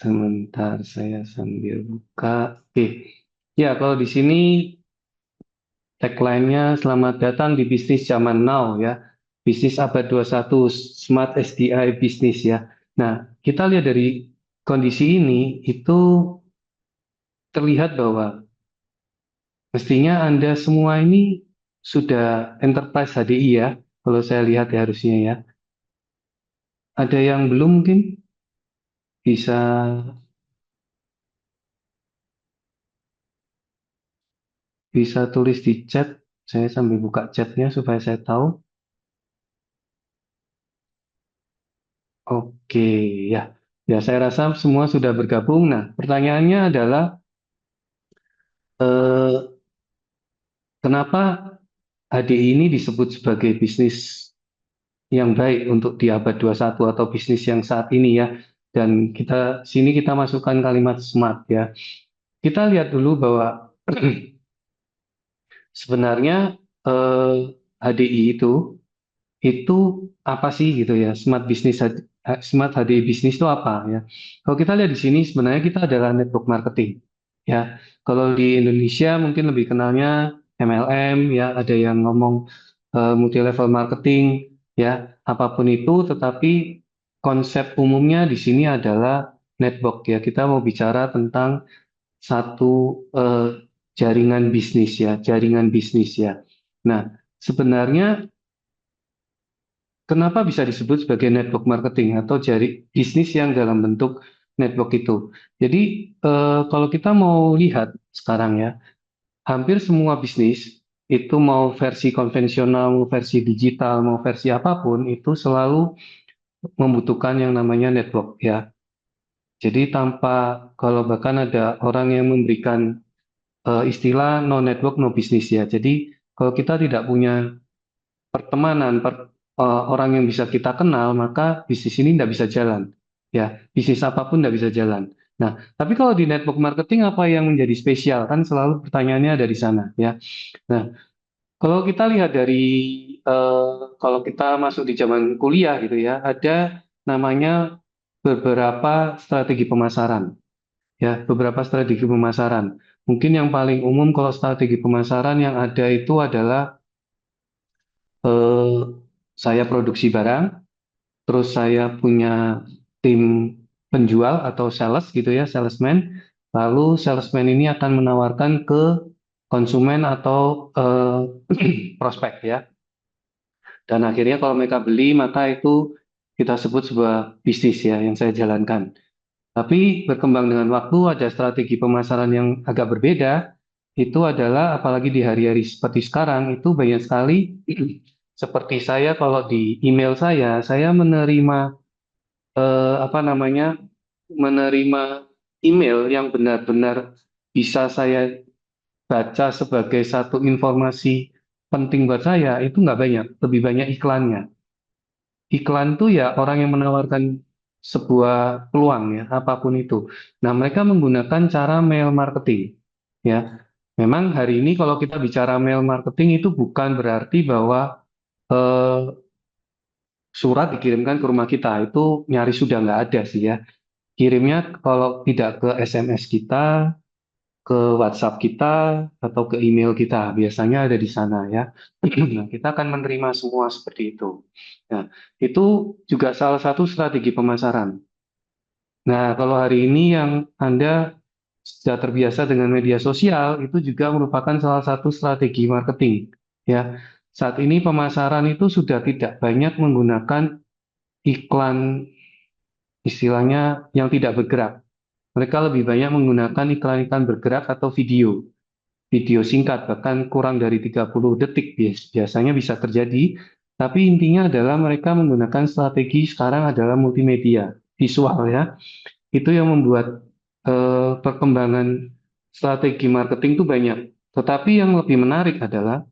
Sebentar saya sambil buka. Oke. Ya, kalau di sini tagline-nya selamat datang di bisnis zaman now ya. Bisnis abad 21, Smart SDI Bisnis ya. Nah, kita lihat dari kondisi ini itu terlihat bahwa mestinya Anda semua ini sudah enterprise HDI ya. Kalau saya lihat ya harusnya ya. Ada yang belum mungkin bisa bisa tulis di chat. Saya sambil buka chatnya supaya saya tahu. Oke, ya. Ya, saya rasa semua sudah bergabung. Nah, pertanyaannya adalah, eh, kenapa HDI ini disebut sebagai bisnis yang baik untuk di abad 21 atau bisnis yang saat ini ya. Dan kita masukkan kalimat smart ya. Kita lihat dulu bahwa sebenarnya HDI itu apa sih gitu ya? Smart HDI bisnis itu apa ya? Kalau kita lihat di sini sebenarnya kita adalah network marketing ya. Kalau di Indonesia mungkin lebih kenalnya MLM ya, ada yang ngomong multi level marketing ya, apapun itu, tetapi konsep umumnya di sini adalah network ya. Kita mau bicara tentang satu jaringan bisnis ya, jaringan bisnis ya. Nah, sebenarnya kenapa bisa disebut sebagai network marketing atau bisnis yang dalam bentuk network itu? Jadi kalau kita mau lihat sekarang ya, hampir semua bisnis itu mau versi konvensional, mau versi digital, mau versi apapun itu selalu membutuhkan yang namanya network ya. Jadi kalau bahkan ada orang yang memberikan istilah no network no business ya. Jadi kalau kita tidak punya pertemanan, orang yang bisa kita kenal, maka bisnis ini tidak bisa jalan. Ya, bisnis apapun tidak bisa jalan. Nah, tapi kalau di network marketing apa yang menjadi spesial? Kan selalu pertanyaannya ada di sana, ya. Nah, kalau kita lihat kalau kita masuk di zaman kuliah gitu ya, ada namanya beberapa strategi pemasaran. Ya, beberapa strategi pemasaran. Mungkin yang paling umum kalau strategi pemasaran yang ada itu adalah eh, saya produksi barang, terus saya punya tim penjual atau sales gitu ya, salesman. Lalu salesman ini akan menawarkan ke konsumen atau prospek ya. Dan akhirnya kalau mereka beli, maka itu kita sebut sebuah bisnis ya yang saya jalankan. Tapi berkembang dengan waktu ada strategi pemasaran yang agak berbeda. Itu adalah apalagi di hari-hari seperti sekarang itu banyak sekali seperti saya kalau di email saya menerima apa namanya menerima email yang benar-benar bisa saya baca sebagai satu informasi penting buat saya itu nggak banyak, lebih banyak iklannya. Iklan tuh ya orang yang menawarkan sebuah peluang ya, apapun itu. Nah, mereka menggunakan cara mail marketing ya. Memang hari ini kalau kita bicara mail marketing itu bukan berarti bahwa eh, surat dikirimkan ke rumah kita. Itu nyaris sudah nggak ada sih ya. Kirimnya kalau tidak ke SMS kita, ke WhatsApp kita, atau ke email kita. Biasanya ada di sana ya. Nah, kita akan menerima semua seperti itu. Nah, itu juga salah satu strategi pemasaran. Nah, kalau hari ini yang Anda sudah terbiasa dengan media sosial, itu juga merupakan salah satu strategi marketing. Ya, saat ini pemasaran itu sudah tidak banyak menggunakan iklan istilahnya yang tidak bergerak. Mereka lebih banyak menggunakan iklan-iklan bergerak atau video singkat, bahkan kurang dari 30 detik biasanya bisa terjadi. Tapi intinya adalah mereka menggunakan strategi sekarang adalah multimedia, visual ya. Itu yang membuat perkembangan strategi marketing itu banyak. Tetapi yang lebih menarik adalah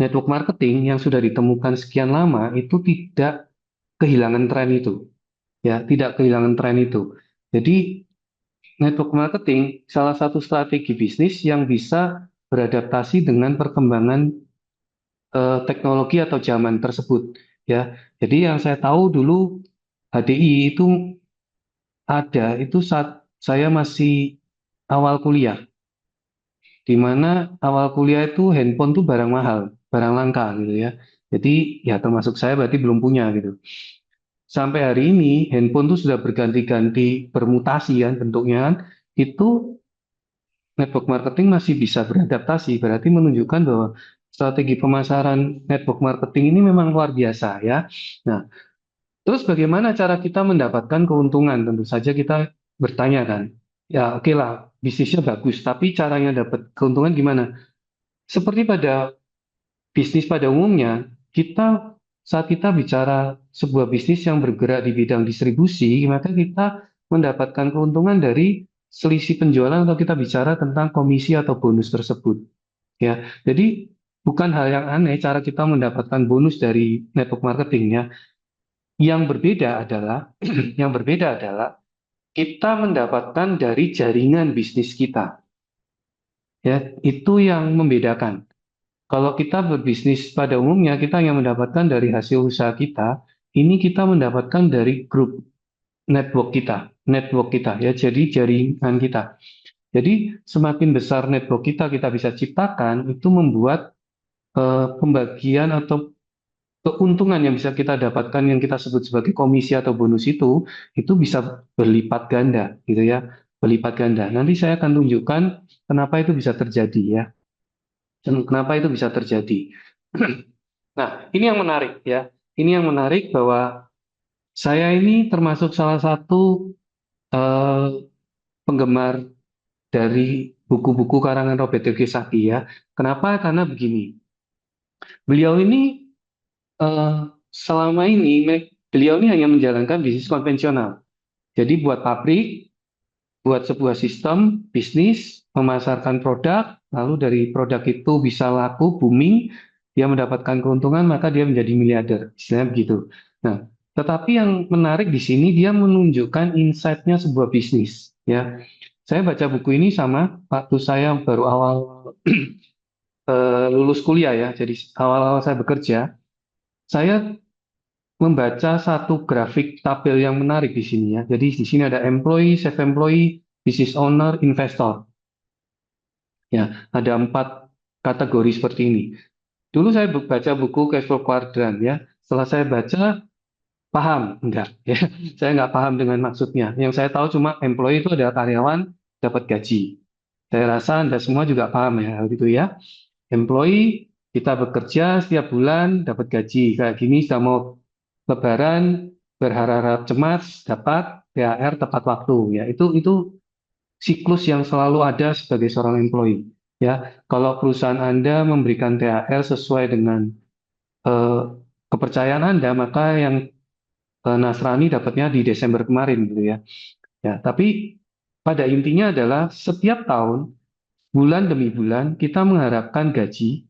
network marketing yang sudah ditemukan sekian lama itu tidak kehilangan tren itu, ya, tidak kehilangan tren itu. Jadi network marketing salah satu strategi bisnis yang bisa beradaptasi dengan perkembangan teknologi atau zaman tersebut, ya. Jadi yang saya tahu dulu HDI itu ada itu saat saya masih awal kuliah, di mana awal kuliah itu handphone tuh barang mahal, barang langka gitu ya. Jadi ya termasuk saya berarti belum punya gitu. Sampai hari ini handphone tuh sudah berganti-ganti bermutasi kan bentuknya kan. Itu network marketing masih bisa beradaptasi, berarti menunjukkan bahwa strategi pemasaran network marketing ini memang luar biasa ya. Nah, terus bagaimana cara kita mendapatkan keuntungan? Tentu saja kita bertanya kan. Ya oke lah, bisnisnya bagus, tapi caranya dapat keuntungan gimana? Seperti pada bisnis pada umumnya, kita saat kita bicara sebuah bisnis yang bergerak di bidang distribusi, maka kita mendapatkan keuntungan dari selisih penjualan atau kita bicara tentang komisi atau bonus tersebut. Ya, jadi bukan hal yang aneh cara kita mendapatkan bonus dari network marketingnya. Yang berbeda adalah, yang berbeda adalah kita mendapatkan dari jaringan bisnis kita. Ya, itu yang membedakan. Kalau kita berbisnis pada umumnya, kita yang mendapatkan dari hasil usaha kita, ini kita mendapatkan dari grup network kita ya, jadi jaringan kita. Jadi semakin besar network kita bisa ciptakan, itu membuat pembagian atau keuntungan yang bisa kita dapatkan yang kita sebut sebagai komisi atau bonus itu bisa berlipat ganda gitu ya, berlipat ganda. Nanti saya akan tunjukkan kenapa itu bisa terjadi ya, dan kenapa itu bisa terjadi. Nah, ini yang menarik ya. Ini yang menarik bahwa saya ini termasuk salah satu eh, penggemar dari buku-buku karangan Robert Kiyosaki ya. Kenapa? Karena begini. Beliau ini eh, selama ini beliau ini hanya menjalankan bisnis konvensional. Jadi buat pabrik, buat sebuah sistem bisnis, memasarkan produk, lalu dari produk itu bisa laku, booming, dia mendapatkan keuntungan, maka dia menjadi miliarder. Istilahnya begitu. Nah, tetapi yang menarik di sini dia menunjukkan insight-nya sebuah bisnis. Ya, saya baca buku ini sama waktu saya baru awal lulus kuliah ya. Jadi awal-awal saya bekerja, saya membaca satu grafik tabel yang menarik di sini ya. Jadi di sini ada employee, self-employee, business owner, investor. Ya, ada 4 kategori seperti ini. Dulu saya baca buku Cash Flow Quadrant ya. Setelah saya baca, paham? Enggak. Ya. Saya nggak paham dengan maksudnya. Yang saya tahu cuma employee itu ada karyawan dapat gaji. Saya rasa Anda semua juga paham ya, hal itu ya. Employee, kita bekerja setiap bulan dapat gaji. Kayak gini sudah mau Lebaran, berharap cemas, dapat THR tepat waktu. Ya, itu siklus yang selalu ada sebagai seorang employee. Ya, kalau perusahaan Anda memberikan THR sesuai dengan eh, kepercayaan Anda, maka yang Nasrani dapatnya di Desember kemarin gitu ya. Ya, tapi pada intinya adalah setiap tahun, bulan demi bulan, kita mengharapkan gaji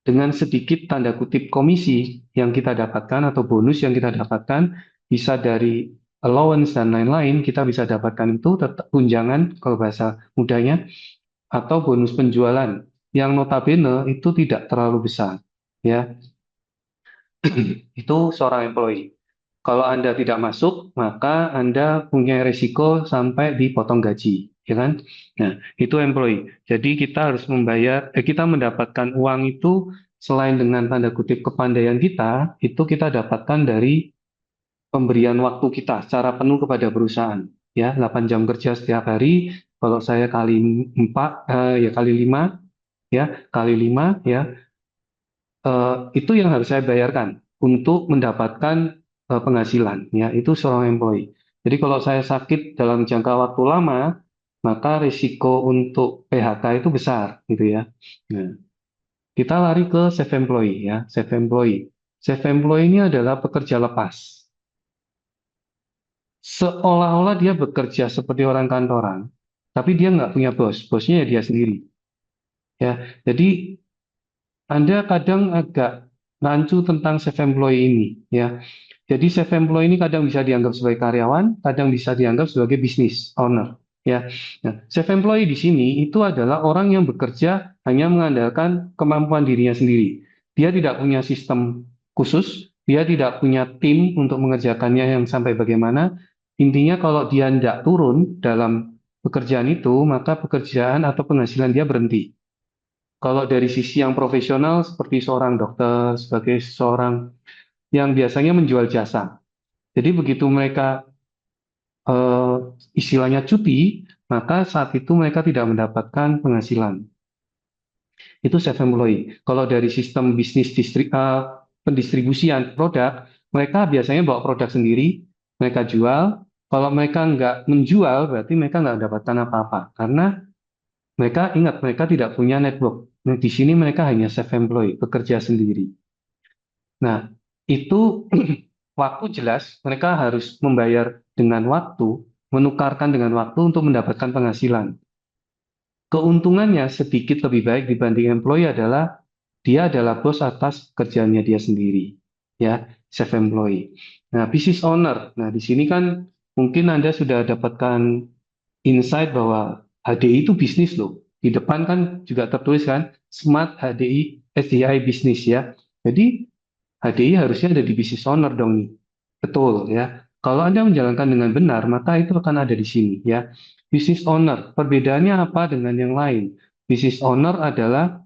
dengan sedikit tanda kutip komisi yang kita dapatkan atau bonus yang kita dapatkan, bisa dari allowance dan lain-lain, kita bisa dapatkan itu tetap tunjangan kalau bahasa mudanya, atau bonus penjualan yang notabene itu tidak terlalu besar ya. Itu seorang employee. Kalau Anda tidak masuk, maka Anda punya risiko sampai dipotong gaji, ya kan? Nah, itu employee. Jadi kita harus kita mendapatkan uang itu selain dengan tanda kutip kepandaian kita, itu kita dapatkan dari pemberian waktu kita secara penuh kepada perusahaan. Ya, 8 jam kerja setiap hari. Kalau saya kali 4, ya kali 5, ya kali 5, ya itu yang harus saya bayarkan untuk mendapatkan penghasilan ya, itu seorang employee. Jadi kalau saya sakit dalam jangka waktu lama, maka risiko untuk PHK itu besar gitu ya. Nah, kita lari ke self employee ya, self employee. Self employee ini adalah pekerja lepas. Seolah-olah dia bekerja seperti orang kantoran, tapi dia nggak punya bos, bosnya ya dia sendiri. Ya, jadi Anda kadang agak rancu tentang self employee ini ya. Jadi self employee ini kadang bisa dianggap sebagai karyawan, kadang bisa dianggap sebagai business owner ya. Nah, self employee di sini itu adalah orang yang bekerja hanya mengandalkan kemampuan dirinya sendiri. Dia tidak punya sistem khusus, dia tidak punya tim untuk mengerjakannya yang sampai bagaimana. Intinya kalau dia tidak turun dalam pekerjaan itu, maka pekerjaan atau penghasilan dia berhenti. Kalau dari sisi yang profesional seperti seorang dokter, sebagai seorang yang biasanya menjual jasa. Jadi begitu mereka eh, istilahnya cuti, maka saat itu mereka tidak mendapatkan penghasilan. Itu self employed. Kalau dari sistem bisnis pendistribusian produk, mereka biasanya bawa produk sendiri, mereka jual. Kalau mereka nggak menjual, berarti mereka nggak mendapatkan apa-apa. Karena mereka ingat, mereka tidak punya network. Nah, di sini mereka hanya self employed, bekerja sendiri. Nah, itu waktu jelas mereka harus membayar dengan waktu, menukarkan dengan waktu untuk mendapatkan penghasilan. Keuntungannya sedikit lebih baik dibanding employee adalah dia adalah bos atas kerjanya dia sendiri, ya, self employee. Nah, business owner. Nah, di sini kan mungkin Anda sudah dapatkan insight bahwa HDI itu bisnis loh. Di depan kan juga tertulis kan Smart HDI SDI bisnis ya. Jadi HDI harusnya ada di business owner dong nih. Betul ya. Kalau Anda menjalankan dengan benar, maka itu akan ada di sini ya. Business owner, perbedaannya apa dengan yang lain? Business owner adalah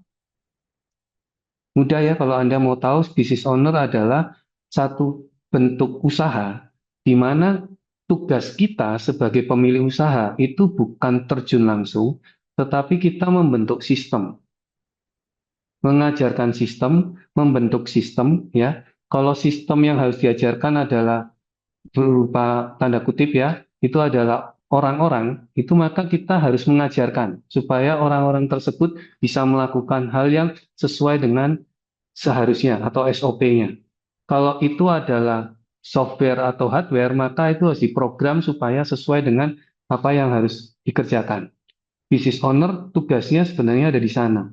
mudah ya kalau Anda mau tahu, business owner adalah satu bentuk usaha di mana tugas kita sebagai pemilik usaha itu bukan terjun langsung, tetapi kita membentuk sistem, mengajarkan sistem, membentuk sistem ya. Kalau sistem yang harus diajarkan adalah berupa tanda kutip ya, itu adalah orang-orang, itu maka kita harus mengajarkan supaya orang-orang tersebut bisa melakukan hal yang sesuai dengan seharusnya atau SOP-nya. Kalau itu adalah software atau hardware, maka itu harus diprogram supaya sesuai dengan apa yang harus dikerjakan. Business owner tugasnya sebenarnya ada di sana.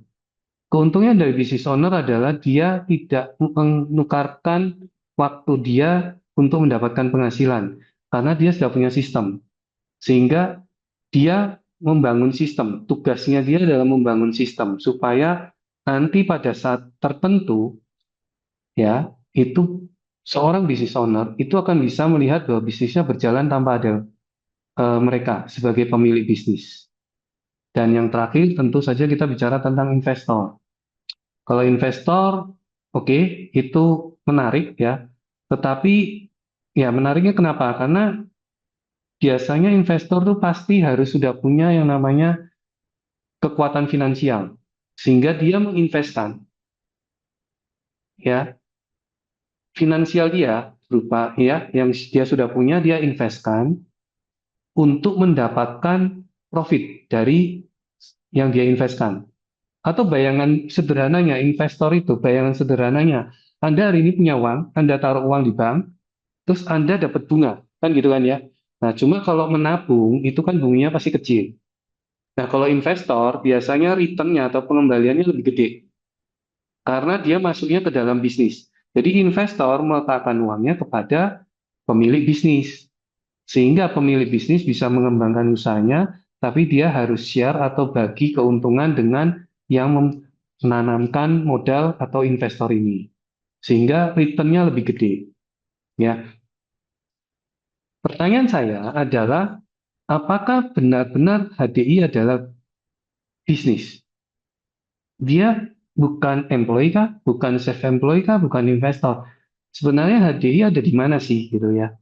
Keuntungan dari business owner adalah dia tidak menukarkan waktu dia untuk mendapatkan penghasilan karena dia sudah punya sistem. Sehingga dia membangun sistem. Tugasnya dia adalah membangun sistem supaya nanti pada saat tertentu ya, itu seorang business owner itu akan bisa melihat bahwa bisnisnya berjalan tanpa ada mereka sebagai pemilik bisnis. Dan yang terakhir tentu saja kita bicara tentang investor. Kalau investor, oke, itu menarik ya. Tetapi ya menariknya kenapa? Karena biasanya investor tuh pasti harus sudah punya yang namanya kekuatan finansial. Sehingga dia menginvestkan ya finansial dia berupa ya yang dia sudah punya dia investkan untuk mendapatkan profit dari yang dia investkan. Atau bayangan sederhananya, investor itu, bayangan sederhananya, Anda hari ini punya uang, Anda taruh uang di bank, terus Anda dapat bunga, kan gitu kan ya. Nah, cuma kalau menabung, itu kan bunganya pasti kecil. Nah, kalau investor, biasanya return-nya atau pengembaliannya lebih gede, karena dia masuknya ke dalam bisnis. Jadi investor meletakkan uangnya kepada pemilik bisnis. Sehingga pemilik bisnis bisa mengembangkan usahanya, tapi dia harus share atau bagi keuntungan dengan yang menanamkan modal atau investor ini. Sehingga return-nya lebih gede. Ya, pertanyaan saya adalah, apakah benar-benar HDI adalah bisnis? Dia bukan employee kah? Bukan self-employed kah? Bukan investor? Sebenarnya HDI ada di mana sih gitu ya?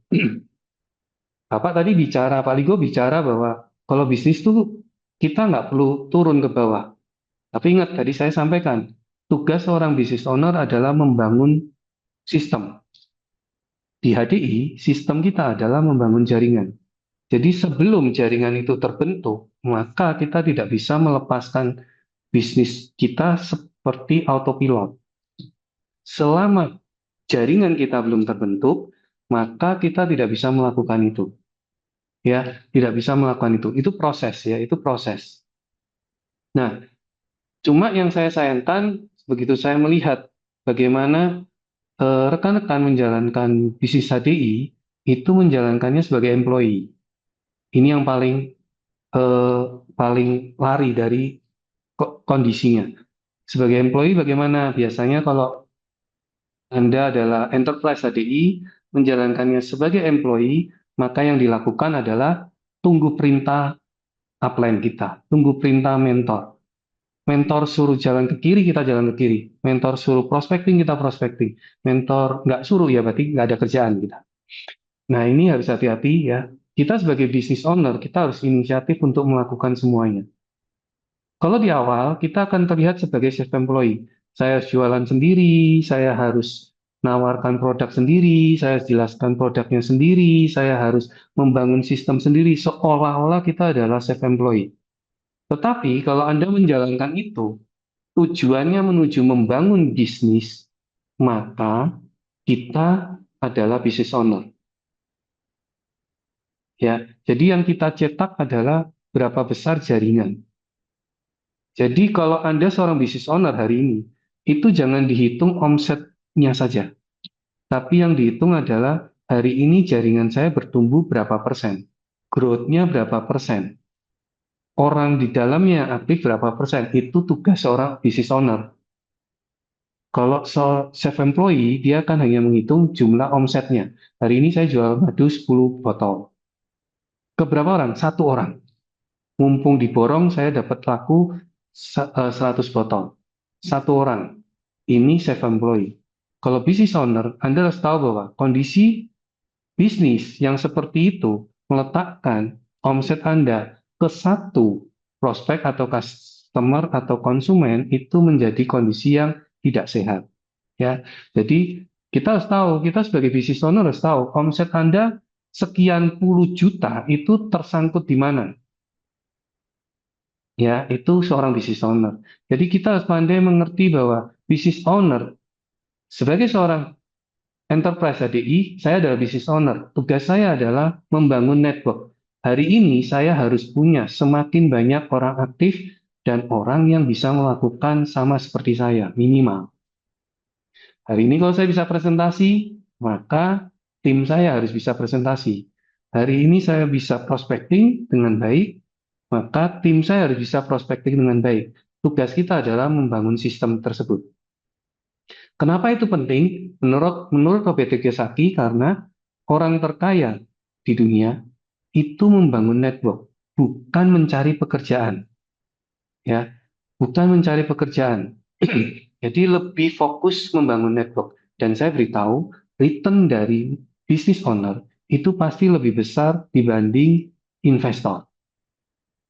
Bapak tadi bicara, Pak Ligo bicara bahwa kalau bisnis tuh kita nggak perlu turun ke bawah. Tapi ingat tadi saya sampaikan, tugas seorang business owner adalah membangun sistem. Di HDI, sistem kita adalah membangun jaringan. Jadi sebelum jaringan itu terbentuk, maka kita tidak bisa melepaskan bisnis kita seperti autopilot. Selama jaringan kita belum terbentuk, maka kita tidak bisa melakukan itu. Ya, tidak bisa melakukan itu. Itu proses ya, itu proses. Nah, cuma yang saya sayangkan begitu saya melihat bagaimana rekan-rekan menjalankan bisnis HDI itu menjalankannya sebagai employee. Ini yang eh, paling lari dari kondisinya. Sebagai employee bagaimana? Biasanya kalau Anda adalah enterprise HDI menjalankannya sebagai employee, maka yang dilakukan adalah tunggu perintah upline kita, tunggu perintah mentor. Mentor suruh jalan ke kiri, kita jalan ke kiri. Mentor suruh prospecting, kita prospecting. Mentor nggak suruh, ya berarti nggak ada kerjaan kita. Nah, ini harus hati-hati ya. Kita sebagai business owner, kita harus inisiatif untuk melakukan semuanya. Kalau di awal, kita akan terlihat sebagai self-employed. Saya harus jualan sendiri, saya harus nawarkan produk sendiri, saya harus jelaskan produknya sendiri, saya harus membangun sistem sendiri, seolah-olah kita adalah self-employed. Tetapi kalau Anda menjalankan itu, tujuannya menuju membangun bisnis, maka kita adalah business owner. Ya, jadi yang kita cetak adalah berapa besar jaringan. Jadi kalau Anda seorang business owner hari ini, itu jangan dihitung omsetnya saja, tapi yang dihitung adalah hari ini jaringan saya bertumbuh berapa persen, growth-nya berapa persen, orang di dalamnya aktif berapa persen, itu tugas seorang business owner. Kalau self-employee, dia akan hanya menghitung jumlah omsetnya. Hari ini saya jual madu 10 botol. Ke berapa orang? Satu orang. Mumpung diborong, saya dapat laku 100 botol. Satu orang. Ini self-employed. Kalau business owner, Anda harus tahu bahwa kondisi bisnis yang seperti itu meletakkan omset Anda ke satu prospek atau customer atau konsumen itu menjadi kondisi yang tidak sehat. Ya, jadi kita harus tahu, kita sebagai business owner harus tahu omset Anda sekian puluh juta itu tersangkut di mana. Ya, itu seorang business owner. Jadi kita harus pandai mengerti bahwa business owner sebagai seorang enterprise HDI, saya adalah business owner. Tugas saya adalah membangun network. Hari ini saya harus punya semakin banyak orang aktif dan orang yang bisa melakukan sama seperti saya, minimal. Hari ini kalau saya bisa presentasi, maka tim saya harus bisa presentasi. Hari ini saya bisa prospecting dengan baik, maka tim saya harus bisa prospecting dengan baik. Tugas kita adalah membangun sistem tersebut. Kenapa itu penting? Menurut Robert Kiyosaki, karena orang terkaya di dunia itu membangun network, bukan mencari pekerjaan, ya, bukan mencari pekerjaan. Jadi lebih fokus membangun network. Dan saya beritahu, return dari business owner itu pasti lebih besar dibanding investor.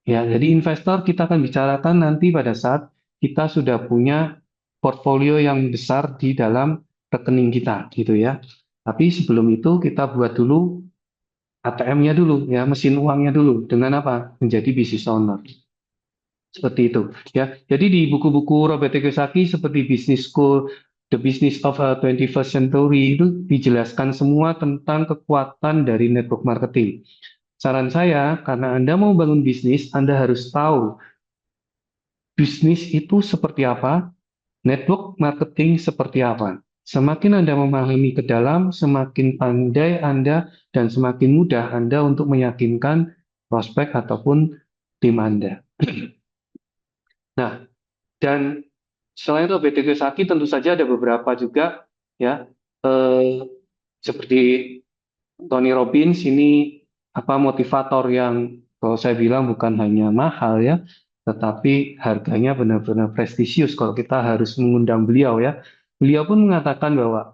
Ya, jadi investor kita akan bicarakan nanti pada saat kita sudah punya portfolio yang besar di dalam rekening kita, gitu ya. Tapi sebelum itu kita buat dulu ATM-nya dulu, ya, mesin uangnya dulu. Dengan apa? Menjadi business owner. Seperti itu, ya. Jadi di buku-buku Robert Kiyosaki seperti Business School, The Business of a 21st Century itu dijelaskan semua tentang kekuatan dari network marketing. Saran saya, karena Anda mau bangun bisnis, Anda harus tahu bisnis itu seperti apa, network marketing seperti apa. Semakin Anda memahami ke dalam, semakin pandai Anda dan semakin mudah Anda untuk meyakinkan prospek ataupun tim Anda. Nah, dan selain itu BT Kiyosaki tentu saja ada beberapa juga ya eh, seperti Tony Robbins ini apa motivator yang kalau saya bilang bukan hanya mahal ya, tetapi harganya benar-benar prestisius kalau kita harus mengundang beliau ya. Beliau pun mengatakan bahwa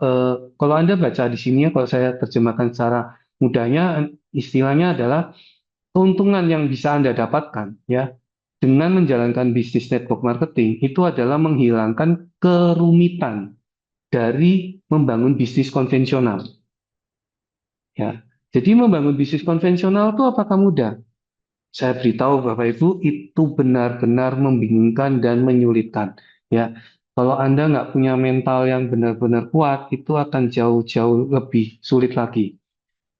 kalau Anda baca di sini ya, kalau saya terjemahkan secara mudahnya, istilahnya adalah keuntungan yang bisa Anda dapatkan ya dengan menjalankan bisnis network marketing itu adalah menghilangkan kerumitan dari membangun bisnis konvensional. Ya, jadi membangun bisnis konvensional itu apakah mudah? Saya beritahu Bapak Ibu itu benar-benar membingungkan dan menyulitkan. Ya, kalau Anda nggak punya mental yang benar-benar kuat, itu akan jauh-jauh lebih sulit lagi.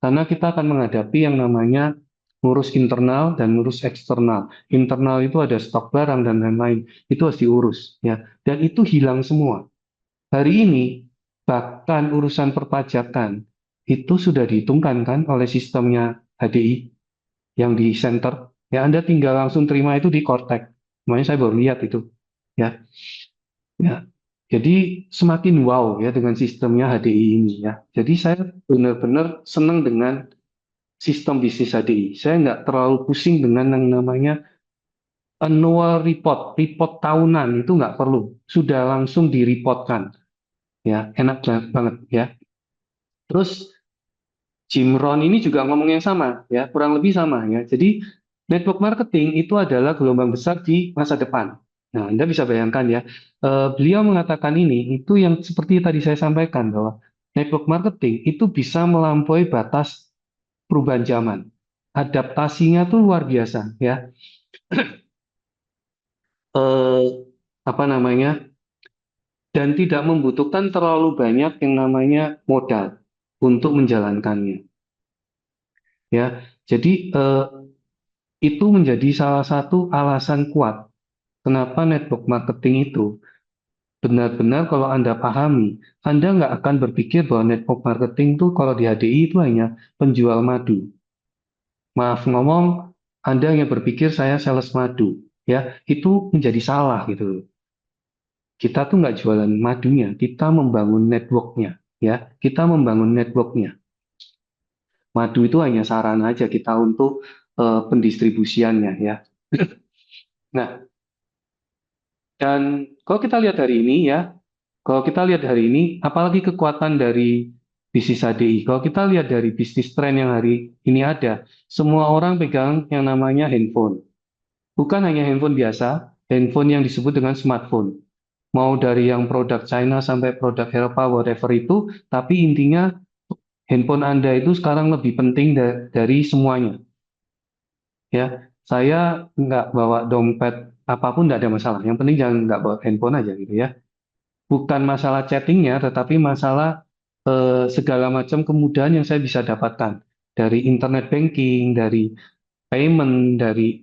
Karena kita akan menghadapi yang namanya ngurus internal dan ngurus eksternal. Internal itu ada stok barang dan lain-lain. Itu harus diurus, ya. Dan itu hilang semua. Hari ini, bahkan urusan perpajakan itu sudah dihitungkan kan oleh sistemnya HDI yang di center. Ya, Anda tinggal langsung terima itu di Cortex. Makanya saya baru lihat itu. Ya, ya. Jadi semakin wow ya dengan sistemnya HDI ini ya. Jadi saya benar-benar senang dengan sistem bisnis HDI. Saya nggak terlalu pusing dengan yang namanya annual report, report tahunan itu nggak perlu, sudah langsung direportkan, ya enak banget ya. Terus Jim Rohn ini juga ngomong yang sama, ya kurang lebih sama ya. Jadi network marketing itu adalah gelombang besar di masa depan. Nah, Anda bisa bayangkan ya, beliau mengatakan ini itu yang seperti tadi saya sampaikan bahwa network marketing itu bisa melampaui batas perubahan zaman. Adaptasinya tuh luar biasa ya. Eh, apa namanya? Dan tidak membutuhkan terlalu banyak yang namanya modal untuk menjalankannya. Ya, jadi itu menjadi salah satu alasan kuat kenapa network marketing itu benar-benar kalau Anda pahami, Anda nggak akan berpikir bahwa network marketing itu kalau di HDI itu hanya penjual madu. Maaf ngomong, Anda hanya berpikir saya sales madu, ya itu menjadi salah gitu. Kita tuh nggak jualan madunya, kita membangun networknya, ya kita membangun networknya. Madu itu hanya sarana aja kita untuk pendistribusiannya, ya. Nah, dan kalau kita lihat hari ini ya, kalau kita lihat hari ini, apalagi kekuatan dari bisnis HDI, kalau kita lihat dari bisnis tren yang hari ini ada, semua orang pegang yang namanya handphone. Bukan hanya handphone biasa, handphone yang disebut dengan smartphone. Mau dari yang produk China sampai produk Eropa, whatever itu, tapi intinya handphone Anda itu sekarang lebih penting dari semuanya. Ya, saya nggak bawa dompet apapun nggak ada masalah. Yang penting jangan nggak bawa handphone aja gitu ya. Bukan masalah chattingnya, tetapi masalah segala macam kemudahan yang saya bisa dapatkan dari internet banking, dari payment, dari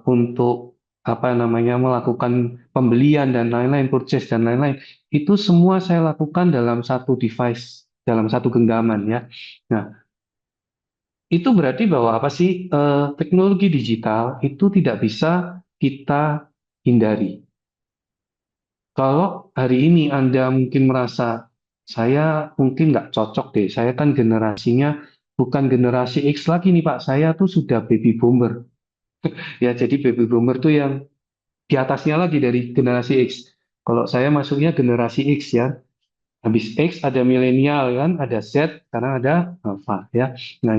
untuk apa namanya melakukan pembelian dan lain-lain, purchase dan lain-lain. Itu semua saya lakukan dalam satu device, dalam satu genggaman ya. Nah, itu berarti bahwa apa sih teknologi digital itu tidak bisa kita hindari. Kalau hari ini Anda mungkin merasa, saya mungkin nggak cocok deh, saya kan generasinya bukan generasi X lagi nih Pak, saya tuh sudah baby boomer. Ya, jadi baby boomer tuh yang di atasnya lagi dari generasi X. Kalau saya masuknya generasi X ya, habis X ada milenial kan, ada Z, sekarang ada Alpha ya. Nah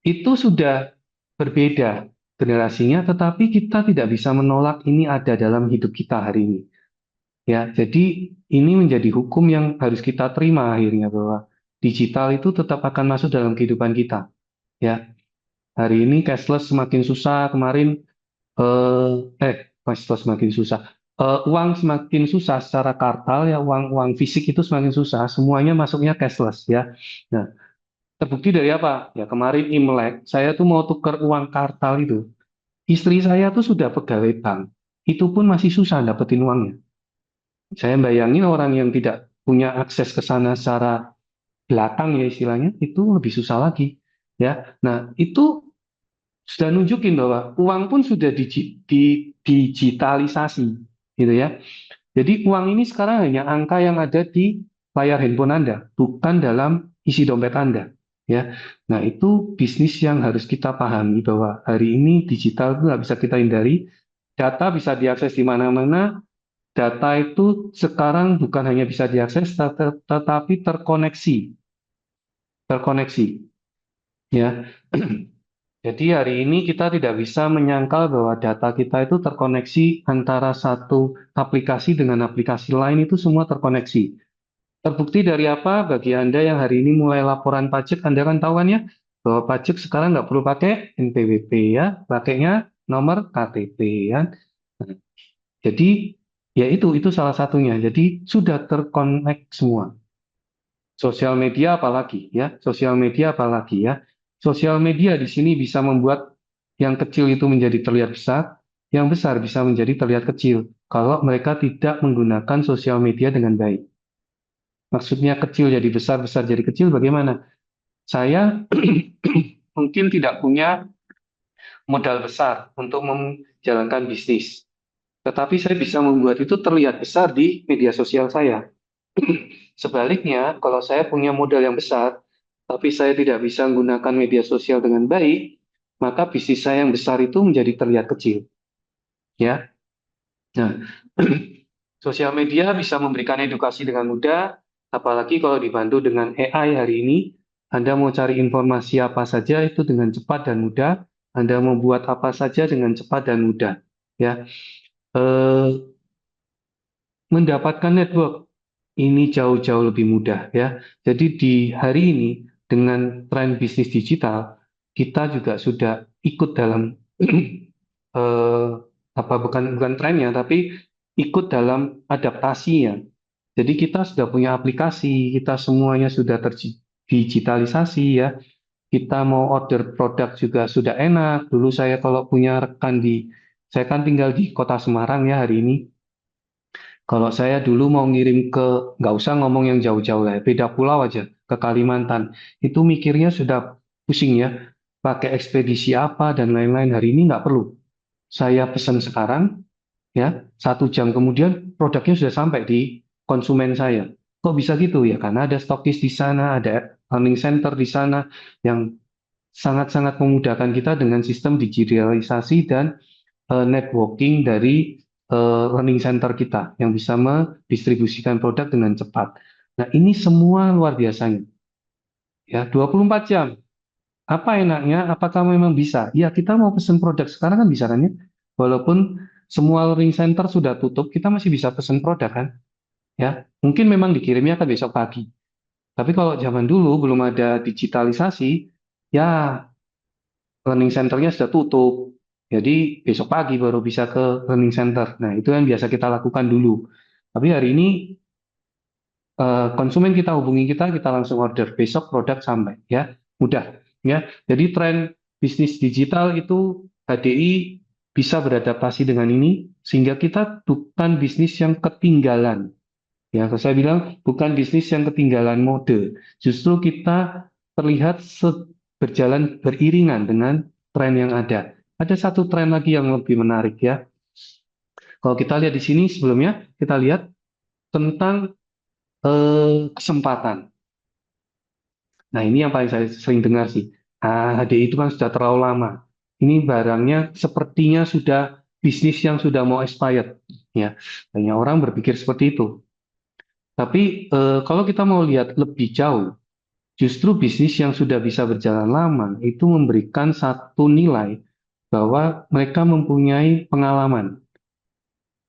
itu sudah berbeda generasinya, tetapi kita tidak bisa menolak ini ada dalam hidup kita hari ini. Ya, jadi ini menjadi hukum yang harus kita terima akhirnya bahwa digital itu tetap akan masuk dalam kehidupan kita. Ya, hari ini cashless semakin susah. Kemarin cashless semakin susah. Uang semakin susah secara kartal ya, uang fisik itu semakin susah. Semuanya masuknya cashless ya. Nah, terbukti dari apa? Ya kemarin Imlek, saya tuh mau tukar uang kartal itu. Istri saya tuh sudah pegawai bank. Itu pun masih susah dapetin uangnya. Saya bayangin orang yang tidak punya akses ke sana secara belakang ya istilahnya itu lebih susah lagi ya. Nah, itu sudah nunjukin bahwa uang pun sudah digitalisasi gitu ya. Jadi uang ini sekarang hanya angka yang ada di layar handphone Anda, bukan dalam isi dompet Anda ya. Nah, itu bisnis yang harus kita pahami bahwa hari ini digital itu nggak bisa kita hindari. Data bisa diakses di mana-mana, data itu sekarang bukan hanya bisa diakses, tetapi terkoneksi, terkoneksi, ya. Jadi hari ini kita tidak bisa menyangkal bahwa data kita itu terkoneksi antara satu aplikasi dengan aplikasi lain itu semua terkoneksi. Terbukti dari apa? Bagi Anda yang hari ini mulai laporan pajak, Anda kan tahu kan ya, bahwa pajak sekarang nggak perlu pakai NPWP ya, pakainya nomor KTP ya. Nah, jadi ya itu salah satunya. Jadi sudah terkonek semua. Sosial media apalagi ya, sosial media apalagi ya. Sosial media di sini bisa membuat yang kecil itu menjadi terlihat besar, yang besar bisa menjadi terlihat kecil kalau mereka tidak menggunakan sosial media dengan baik. Maksudnya kecil jadi besar, besar jadi kecil bagaimana? Saya mungkin tidak punya modal besar untuk menjalankan bisnis, tetapi saya bisa membuat itu terlihat besar di media sosial saya. Sebaliknya, kalau saya punya modal yang besar, tapi saya tidak bisa menggunakan media sosial dengan baik, maka bisnis saya yang besar itu menjadi terlihat kecil. Ya, nah, sosial media bisa memberikan edukasi dengan mudah, apalagi kalau dibantu dengan AI hari ini. Anda mau cari informasi apa saja itu dengan cepat dan mudah. Anda mau buat apa saja dengan cepat dan mudah. Ya, eh, mendapatkan network ini jauh-jauh lebih mudah ya. Jadi di hari ini dengan tren bisnis digital, kita juga sudah ikut dalam eh, apa bukan trennya, tapi ikut dalam adaptasinya. Jadi kita sudah punya aplikasi, kita semuanya sudah terdigitalisasi ya. Kita mau order produk juga sudah enak. Dulu saya kalau punya rekan saya kan tinggal di kota Semarang ya hari ini. Kalau saya dulu mau ngirim nggak usah ngomong yang jauh-jauh lah, beda pulau aja, ke Kalimantan. Itu mikirnya sudah pusing ya, pakai ekspedisi apa dan lain-lain. Hari ini nggak perlu. Saya pesan sekarang, ya, 1 jam kemudian produknya sudah sampai di konsumen saya. Kok bisa gitu ya? Karena ada stokis di sana, ada learning center di sana yang sangat-sangat memudahkan kita dengan sistem digitalisasi dan networking dari learning center kita yang bisa mendistribusikan produk dengan cepat. Nah, ini semua luar biasanya. Ya, 24 jam. Apa enaknya? Apakah memang bisa? Ya, kita mau pesen produk sekarang kan bisa kan ya? Walaupun semua learning center sudah tutup, kita masih bisa pesen produk kan? Ya, mungkin memang dikirimnya kan besok pagi. Tapi kalau zaman dulu belum ada digitalisasi, ya learning centernya sudah tutup. Jadi besok pagi baru bisa ke learning center. Nah, itu yang biasa kita lakukan dulu. Tapi hari ini konsumen kita hubungi kita langsung order. Besok produk sampai, ya mudah. Ya, jadi tren bisnis digital itu HDI bisa beradaptasi dengan ini sehingga kita bukan bisnis yang ketinggalan. Ya, kalau saya bilang bukan bisnis yang ketinggalan mode. Justru kita terlihat berjalan beriringan dengan tren yang ada. Ada satu tren lagi yang lebih menarik ya. Kalau kita lihat di sini sebelumnya, kita lihat tentang kesempatan. Nah, ini yang paling saya sering dengar sih. HDI itu kan sudah terlalu lama. Ini barangnya sepertinya sudah bisnis yang sudah mau expired. Ya, banyak orang berpikir seperti itu. Tapi kalau kita mau lihat lebih jauh, justru bisnis yang sudah bisa berjalan lama itu memberikan satu nilai bahwa mereka mempunyai pengalaman.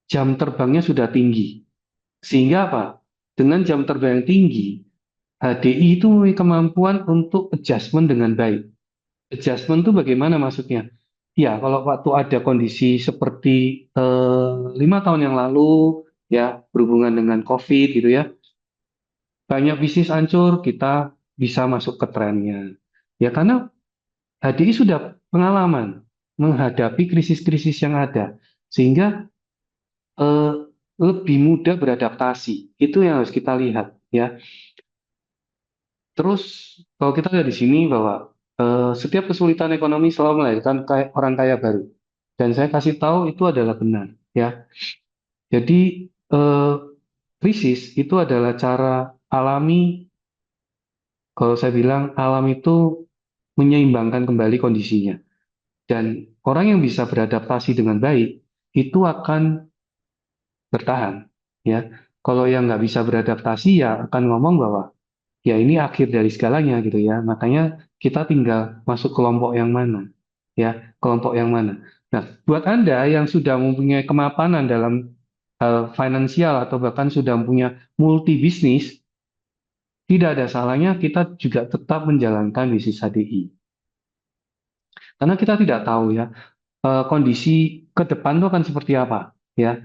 Jam terbangnya sudah tinggi. Sehingga apa? Dengan jam terbang yang tinggi, HDI itu memiliki kemampuan untuk adjustment dengan baik. Adjustment itu bagaimana maksudnya? Ya, kalau waktu ada kondisi seperti 5 tahun yang lalu, ya berhubungan dengan COVID gitu ya, banyak bisnis hancur, kita bisa masuk ke trennya. Ya karena HDI sudah pengalaman menghadapi krisis-krisis yang ada, sehingga eh, lebih mudah beradaptasi. Itu yang harus kita lihat, ya. Terus kalau kita lihat di sini bahwa setiap kesulitan ekonomi selalu melahirkan orang kaya baru, dan saya kasih tahu itu adalah benar, ya. Jadi krisis itu adalah cara alami, kalau saya bilang alam itu menyeimbangkan kembali kondisinya. Dan orang yang bisa beradaptasi dengan baik itu akan bertahan. Ya, kalau yang nggak bisa beradaptasi ya akan ngomong bahwa ya ini akhir dari segalanya gitu ya. Makanya kita tinggal masuk kelompok yang mana, ya kelompok yang mana. Nah, buat Anda yang sudah mempunyai kemapanan dalam hal finansial atau bahkan sudah punya multi bisnis, tidak ada salahnya kita juga tetap menjalankan bisnis HDI. Karena kita tidak tahu ya kondisi ke depan itu akan seperti apa. Ya,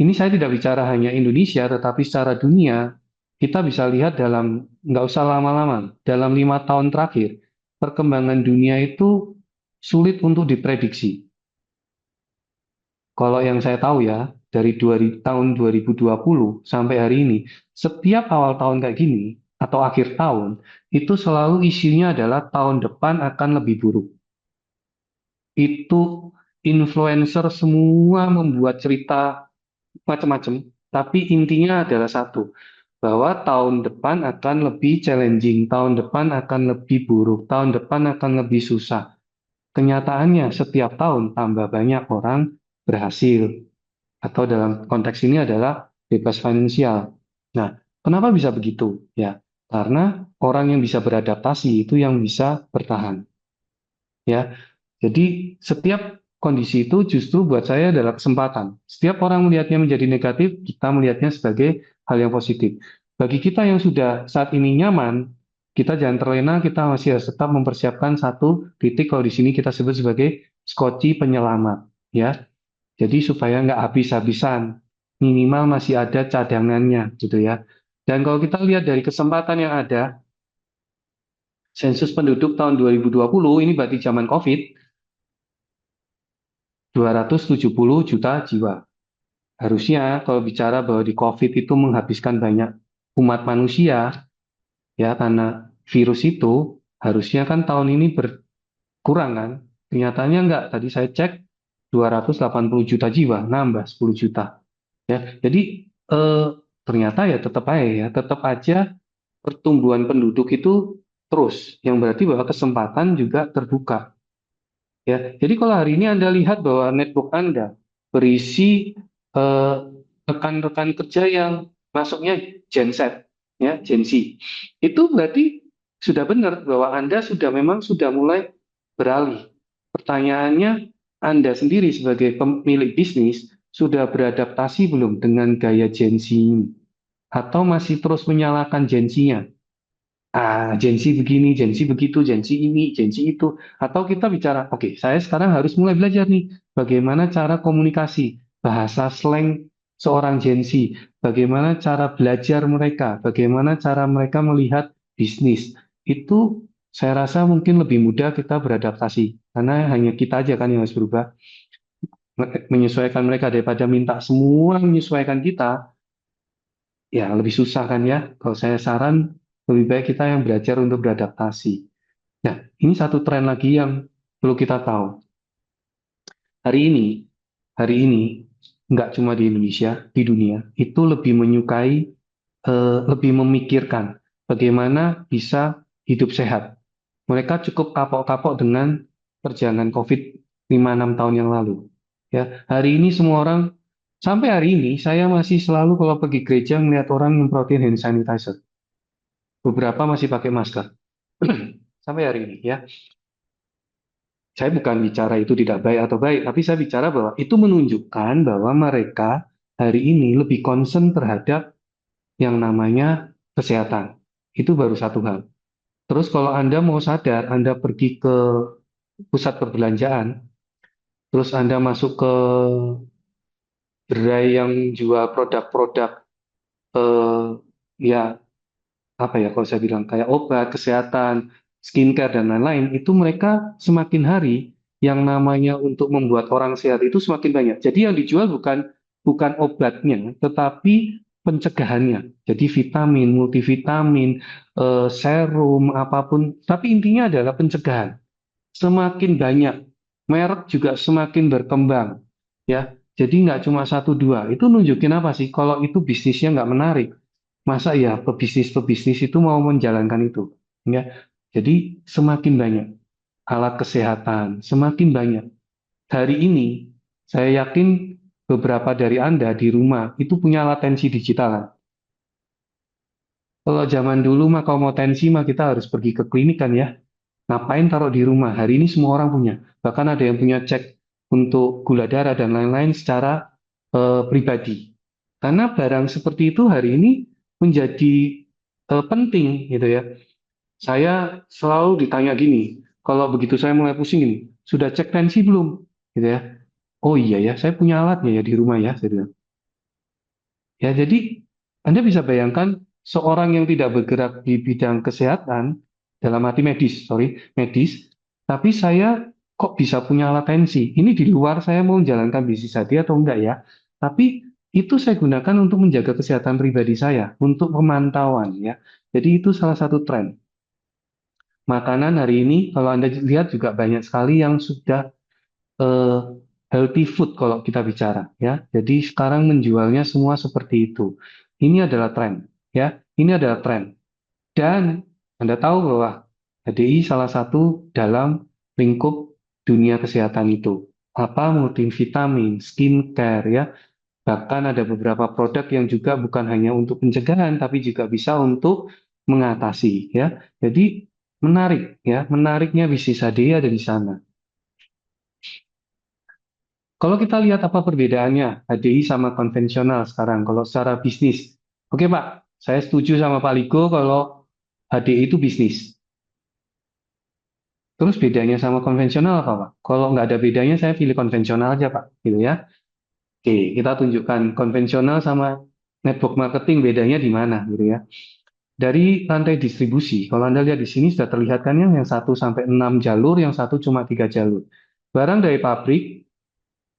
ini saya tidak bicara hanya Indonesia, tetapi secara dunia kita bisa lihat dalam nggak usah lama-lama, dalam 5 tahun terakhir perkembangan dunia itu sulit untuk diprediksi. Kalau yang saya tahu ya dari tahun 2020 sampai hari ini, setiap awal tahun kayak gini atau akhir tahun itu selalu isinya adalah tahun depan akan lebih buruk. Itu influencer semua membuat cerita macam-macam, tapi intinya adalah satu. bahwa tahun depan akan lebih challenging, tahun depan akan lebih buruk, tahun depan akan lebih susah. Kenyataannya setiap tahun tambah banyak orang berhasil, atau dalam konteks ini adalah bebas finansial. Nah, kenapa bisa begitu? Ya, karena orang yang bisa beradaptasi itu yang bisa bertahan. Ya, jadi setiap kondisi itu justru buat saya adalah kesempatan. Setiap orang melihatnya menjadi negatif, kita melihatnya sebagai hal yang positif. Bagi kita yang sudah saat ini nyaman, kita jangan terlena, kita masih harus tetap mempersiapkan satu titik kalau di sini kita sebut sebagai skoci penyelamat. Ya, jadi supaya nggak habis-habisan, minimal masih ada cadangannya gitu ya. Dan kalau kita lihat dari kesempatan yang ada, sensus penduduk tahun 2020 ini berarti zaman COVID, 270 juta jiwa. Harusnya kalau bicara bahwa di COVID itu menghabiskan banyak umat manusia, ya karena virus itu, harusnya kan tahun ini berkurang kan. Kenyataannya enggak, tadi saya cek 280 juta jiwa, nambah 10 juta. Ya, jadi ternyata ya tetap aja pertumbuhan penduduk itu terus, yang berarti bahwa kesempatan juga terbuka. Ya, jadi kalau hari ini Anda lihat bahwa network Anda berisi eh, rekan-rekan kerja yang masuknya Gen Z, ya, Gen Z, itu berarti sudah benar bahwa Anda memang sudah mulai beralih. Pertanyaannya, Anda sendiri sebagai pemilik bisnis sudah beradaptasi belum dengan gaya Gen Z ini? Atau masih terus menyalahkan Gen Z-nya? Gen Z begini, Gen Z begitu, Gen Z ini, Gen Z itu. Atau kita bicara, oke, saya sekarang harus mulai belajar nih, bagaimana cara komunikasi, bahasa slang seorang Gen Z, bagaimana cara belajar mereka, bagaimana cara mereka melihat bisnis. Itu saya rasa mungkin lebih mudah kita beradaptasi, karena hanya kita aja kan yang harus berubah, menyesuaikan mereka daripada minta semua menyesuaikan kita, ya lebih susah kan ya. Kalau saya saran, lebih baik kita yang belajar untuk beradaptasi. Nah, ini satu tren lagi yang perlu kita tahu. Hari ini, hari ini, nggak cuma di Indonesia, di dunia, itu lebih menyukai, lebih memikirkan bagaimana bisa hidup sehat. Mereka cukup kapok-kapok dengan perjalanan COVID 5-6 tahun yang lalu. Ya, hari ini semua orang, sampai hari ini, saya masih selalu kalau pergi gereja melihat orang nyemprotin hand sanitizer. Beberapa masih pakai masker. Sampai hari ini, ya. Saya bukan bicara itu tidak baik atau baik, tapi saya bicara bahwa itu menunjukkan bahwa mereka hari ini lebih concern terhadap yang namanya kesehatan. Itu baru satu hal. Terus kalau Anda mau sadar, Anda pergi ke pusat perbelanjaan, terus Anda masuk ke gerai yang jual produk-produk, eh, ya apa ya kalau saya bilang kayak obat, kesehatan, skincare dan lain-lain, itu mereka semakin hari yang namanya untuk membuat orang sehat itu semakin banyak. Jadi yang dijual bukan bukan obatnya, tetapi pencegahannya. Jadi vitamin, multivitamin, serum, apapun. Tapi intinya adalah pencegahan. Semakin banyak, merek juga semakin berkembang. Ya, jadi nggak cuma satu dua. Itu nunjukin apa sih? Kalau itu bisnisnya nggak menarik, masa ya pebisnis-pebisnis itu mau menjalankan itu? Ya, jadi semakin banyak alat kesehatan, semakin banyak. Hari ini, saya yakin beberapa dari Anda di rumah itu punya latensi digital kan? Kalau zaman dulu mah kalau mau tensi mah kita harus pergi ke klinik kan ya. Ngapain taruh di rumah? Hari ini semua orang punya. Bahkan ada yang punya cek untuk gula darah dan lain-lain secara pribadi. Karena barang seperti itu hari ini menjadi penting gitu ya. Saya selalu ditanya gini, kalau begitu saya mulai pusing ini, sudah cek tensi belum? Gitu ya. Oh iya ya, saya punya alatnya ya di rumah ya, saya bilang. Ya, jadi Anda bisa bayangkan seorang yang tidak bergerak di bidang kesehatan, dalam arti medis, sorry, medis, tapi saya kok bisa punya latensi. Ini di luar saya mau menjalankan bisnis tadi atau enggak ya. Tapi itu saya gunakan untuk menjaga kesehatan pribadi saya, untuk pemantauan ya. Jadi itu salah satu tren. Makanan hari ini, kalau Anda lihat juga banyak sekali yang sudah eh, healthy food kalau kita bicara ya. Jadi sekarang menjualnya semua seperti itu. Ini adalah tren. ya. Ini adalah tren. Dan Anda tahu bahwa HDI salah satu dalam lingkup dunia kesehatan itu. Apa multivitamin, skincare ya. Bahkan ada beberapa produk yang juga bukan hanya untuk pencegahan tapi juga bisa untuk mengatasi ya. Jadi menarik ya, menariknya bisnis HDI ada di sana. Kalau kita lihat apa perbedaannya HDI sama konvensional sekarang kalau secara bisnis. Oke Pak, saya setuju sama Pak Ligo kalau HDI itu bisnis. Terus bedanya sama konvensional apa, Pak? Kalau nggak ada bedanya, saya pilih konvensional aja, Pak. Gitu ya. Oke, kita tunjukkan konvensional sama network marketing bedanya di mana, gitu ya. Dari rantai distribusi, kalau Anda lihat di sini sudah terlihat kan yang 1 sampai 6 jalur, yang satu cuma 3 jalur. Barang dari pabrik,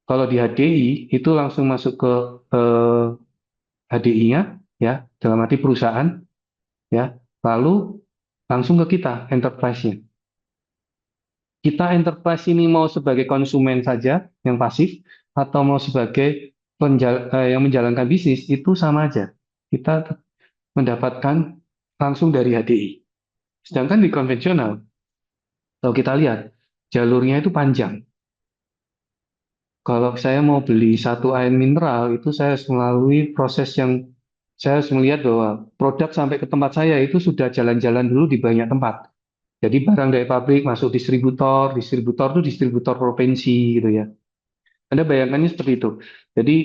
kalau di HDI, itu langsung masuk ke HDI-nya, ya, dalam arti perusahaan, ya, lalu langsung ke kita, enterprise-nya. Kita enterprise ini mau sebagai konsumen saja yang pasif atau mau sebagai yang menjalankan bisnis itu sama aja. Kita mendapatkan langsung dari HDI. Sedangkan di konvensional, kalau kita lihat jalurnya itu panjang. Kalau saya mau beli satu air mineral itu saya harus melalui proses yang saya harus melihat bahwa produk sampai ke tempat saya itu sudah jalan-jalan dulu di banyak tempat. Jadi barang dari pabrik masuk distributor, distributor itu distributor provinsi gitu ya. Anda bayangkannya seperti itu. Jadi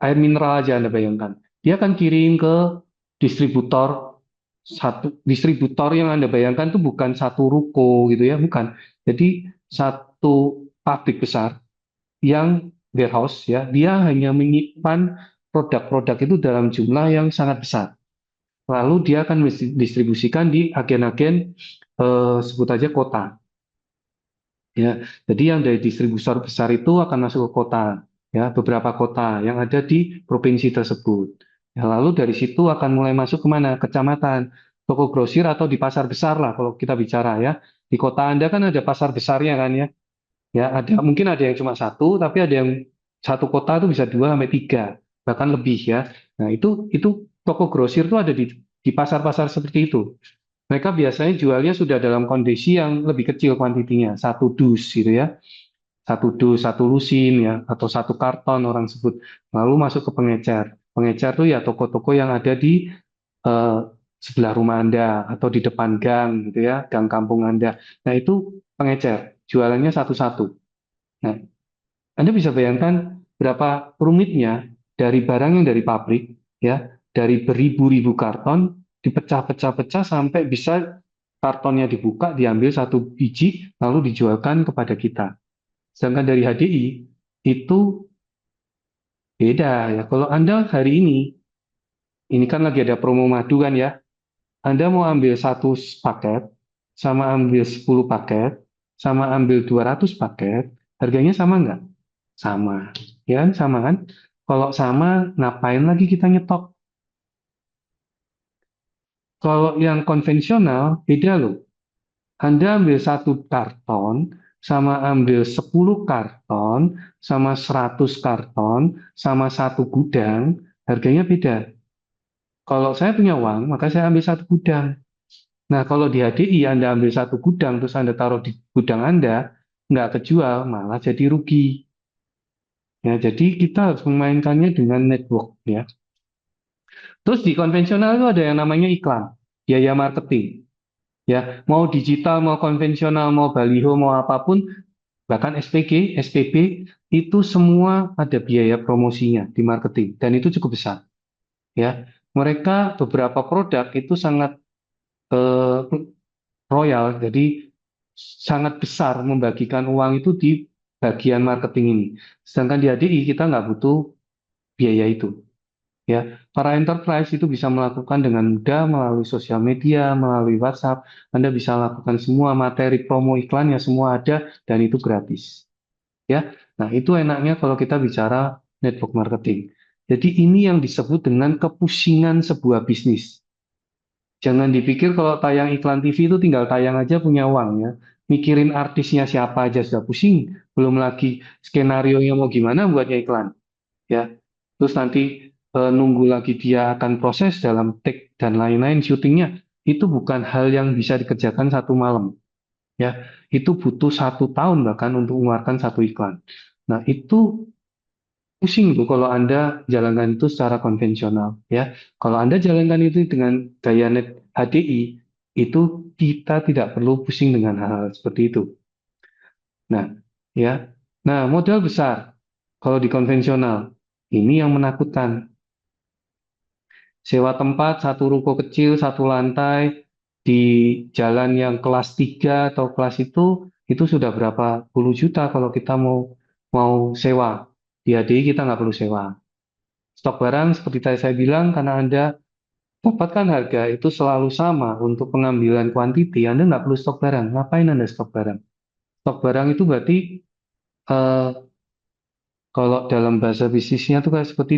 air mineral aja Anda bayangkan. Dia akan kirim ke distributor, satu distributor yang Anda bayangkan itu bukan satu ruko gitu ya, bukan. Jadi satu pabrik besar yang warehouse ya, dia hanya menyimpan produk-produk itu dalam jumlah yang sangat besar. Lalu dia akan distribusikan di agen-agen sebut aja kota. Ya, jadi yang dari distributor besar itu akan masuk ke kota, ya, beberapa kota yang ada di provinsi tersebut. Ya, lalu dari situ akan mulai masuk kemana? Kecamatan, toko grosir atau di pasar besar lah kalau kita bicara ya. Di kota Anda kan ada pasar besarnya kan ya. Ya, ada mungkin ada yang cuma satu, tapi ada yang satu kota itu bisa 2 sampai 3 bahkan lebih ya. Nah, itu toko grosir itu ada di pasar-pasar seperti itu. Mereka biasanya jualnya sudah dalam kondisi yang lebih kecil kuantitinya, satu dus gitu ya, satu dus, satu lusin ya, atau satu karton orang sebut. Lalu masuk ke pengecer. Pengecer tuh ya toko-toko yang ada di eh, sebelah rumah Anda atau di depan gang gitu ya, gang kampung Anda. Nah itu pengecer, jualannya satu-satu. Nah, Anda bisa bayangkan berapa rumitnya dari barang yang dari pabrik ya, dari beribu-ribu karton dipecah-pecah-pecah sampai bisa kartonnya dibuka, diambil satu biji, lalu dijualkan kepada kita. Sedangkan dari HDI, itu beda ya. Kalau Anda hari ini kan lagi ada promo madu kan ya, Anda mau ambil satu paket, sama ambil 10 paket, sama ambil 200 paket, harganya sama nggak? Sama. Ya kan, sama kan? Kalau sama, ngapain lagi kita nyetok? Kalau yang konvensional, beda loh. Anda ambil satu karton, sama ambil 10 karton, sama 100 karton, sama satu gudang, harganya beda. Kalau saya punya uang, maka saya ambil satu gudang. Nah, kalau di HDI Anda ambil satu gudang, terus Anda taruh di gudang Anda, nggak kejual, malah jadi rugi. Ya, jadi kita harus memainkannya dengan network. Ya. Terus di konvensional itu ada yang namanya iklan, biaya marketing. Ya, mau digital, mau konvensional, mau baliho, mau apapun, bahkan SPG, SPB, itu semua ada biaya promosinya di marketing dan itu cukup besar. Ya, mereka beberapa produk itu sangat eh, royal, jadi sangat besar membagikan uang itu di bagian marketing ini. Sedangkan di ADI kita nggak butuh biaya itu. Ya, para enterprise itu bisa melakukan dengan mudah melalui sosial media, melalui WhatsApp. Anda bisa lakukan semua materi promo iklannya semua ada dan itu gratis. Ya, nah itu enaknya kalau kita bicara network marketing. Jadi ini yang disebut dengan kepusingan sebuah bisnis. Jangan dipikir kalau tayang iklan TV itu tinggal tayang aja punya uang ya. Mikirin artisnya siapa aja sudah pusing, belum lagi skenario yang mau gimana buatnya iklan ya. Terus nanti nunggu lagi dia akan proses dalam take dan lain-lain syutingnya, itu bukan hal yang bisa dikerjakan satu malam. Ya, itu butuh 1 tahun bahkan untuk mengeluarkan satu iklan. Nah, itu pusing tuh kalau Anda jalankan itu secara konvensional, ya. Kalau Anda jalankan itu dengan gaya net HDI, itu kita tidak perlu pusing dengan hal-hal seperti itu. Nah, ya. Nah, modal besar kalau di konvensional ini yang menakutkan. Sewa tempat satu ruko kecil, satu lantai di jalan yang kelas 3 atau kelas itu sudah berapa puluh juta kalau kita mau mau sewa. Di HDI kita nggak perlu sewa. Stok barang seperti tadi saya bilang, karena Anda dapatkan harga itu selalu sama untuk pengambilan kuantiti, Anda nggak perlu stok barang. Ngapain Anda stok barang? Stok barang itu berarti eh, kalau dalam bahasa bisnisnya itu kayak seperti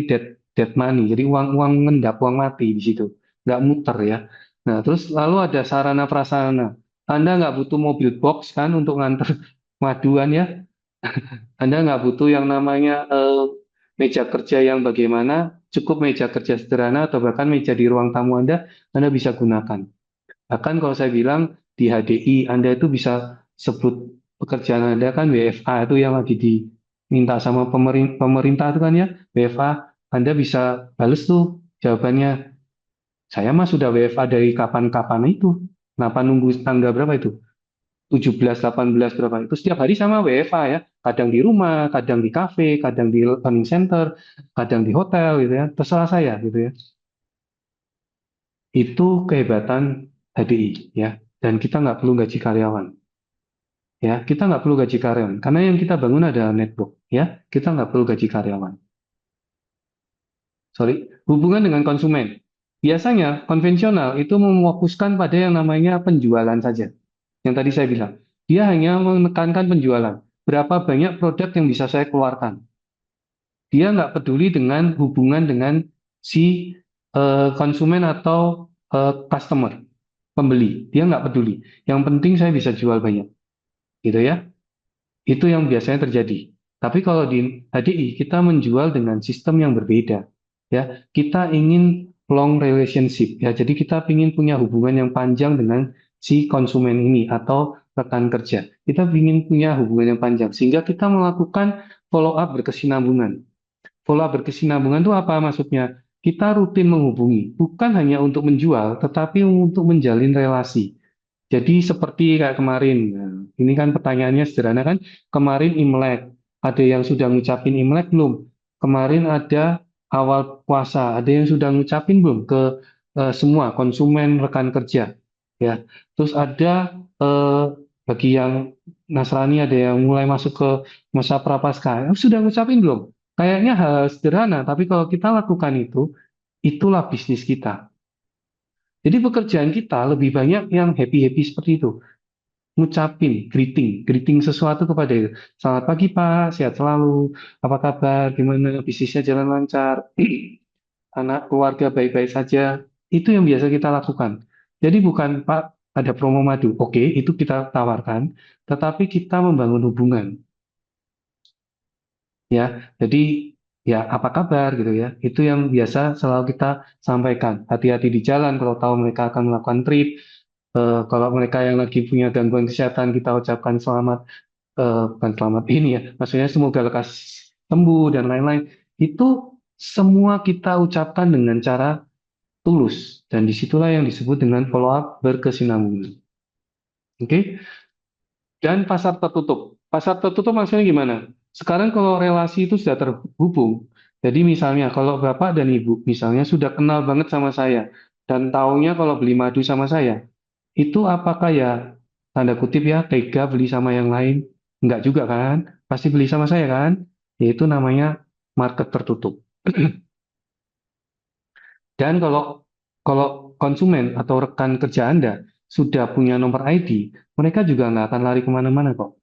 dead money, jadi uang mengendap, uang mati di situ, nggak muter ya. Nah, terus lalu ada sarana prasarana. Anda nggak butuh mobil box kan untuk nganter maduan ya. Anda nggak butuh yang namanya meja kerja yang bagaimana, cukup meja kerja sederhana atau bahkan meja di ruang tamu Anda bisa gunakan. Bahkan kalau saya bilang di HDI, Anda itu bisa sebut pekerjaan Anda kan WFA itu yang lagi diminta sama pemerintah itu kan ya, WFA, Anda bisa bales tuh jawabannya, saya mah sudah WFA dari kapan-kapan itu. Kenapa nunggu tanggal berapa itu? 17, 18 berapa itu setiap hari sama WFA ya. Kadang di rumah, kadang di kafe, kadang di learning center, kadang di hotel gitu ya. Terserah saya gitu ya. Itu kehebatan HDI ya. Dan kita nggak perlu gaji karyawan ya. Kita nggak perlu gaji karyawan karena yang kita bangun adalah network ya. Kita nggak perlu gaji karyawan. Sorry, hubungan dengan konsumen. Biasanya konvensional itu memfokuskan pada yang namanya penjualan saja. Yang tadi saya bilang, dia hanya menekankan penjualan. Berapa banyak produk yang bisa saya keluarkan. Dia nggak peduli dengan hubungan dengan si konsumen atau customer, pembeli. Dia nggak peduli. Yang penting saya bisa jual banyak, gitu ya. Itu yang biasanya terjadi. Tapi kalau di HDI kita menjual dengan sistem yang berbeda. Ya, kita ingin long relationship. Ya, jadi kita ingin punya hubungan yang panjang dengan si konsumen ini atau rekan kerja. Kita ingin punya hubungan yang panjang sehingga kita melakukan follow up berkesinambungan. Follow up berkesinambungan itu apa maksudnya? Kita rutin menghubungi, bukan hanya untuk menjual, tetapi untuk menjalin relasi. Jadi seperti kayak kemarin, nah, ini kan pertanyaannya sederhana kan, kemarin Imlek, ada yang sudah ngucapin Imlek belum? Kemarin ada awal puasa, ada yang sudah ngucapin belum ke semua konsumen rekan kerja, ya. Terus ada bagi yang Nasrani ada yang mulai masuk ke masa prapaskah, sudah ngucapin belum? Kayaknya hal sederhana, tapi kalau kita lakukan itu, itulah bisnis kita. Jadi pekerjaan kita lebih banyak yang happy-happy seperti itu. Ngucapin, greeting sesuatu kepada itu. Selamat pagi Pak, sehat selalu. Apa kabar? Gimana bisnisnya jalan lancar? Anak keluarga baik-baik saja. Itu yang biasa kita lakukan. Jadi bukan Pak ada promo madu. Oke, itu kita tawarkan. Tetapi kita membangun hubungan. Ya, jadi ya apa kabar gitu ya. Itu yang biasa selalu kita sampaikan. Hati-hati di jalan kalau tahu mereka akan melakukan trip. Kalau mereka yang lagi punya gangguan kesehatan, kita ucapkan selamat, bukan selamat ini ya, maksudnya semoga lekas sembuh dan lain-lain. Itu semua kita ucapkan dengan cara tulus, dan disitulah yang disebut dengan follow up berkesinambungan. Oke. Dan pasar tertutup. Pasar tertutup maksudnya gimana? Sekarang kalau relasi itu sudah terhubung, jadi misalnya kalau bapak dan ibu misalnya sudah kenal banget sama saya, dan taunya kalau beli madu sama saya, itu apakah ya tanda kutip ya tega beli sama yang lain? Enggak juga kan? Pasti beli sama saya kan? Yaitu namanya market tertutup. Dan kalau konsumen atau rekan kerja Anda sudah punya nomor ID, mereka juga nggak akan lari kemana-mana kok.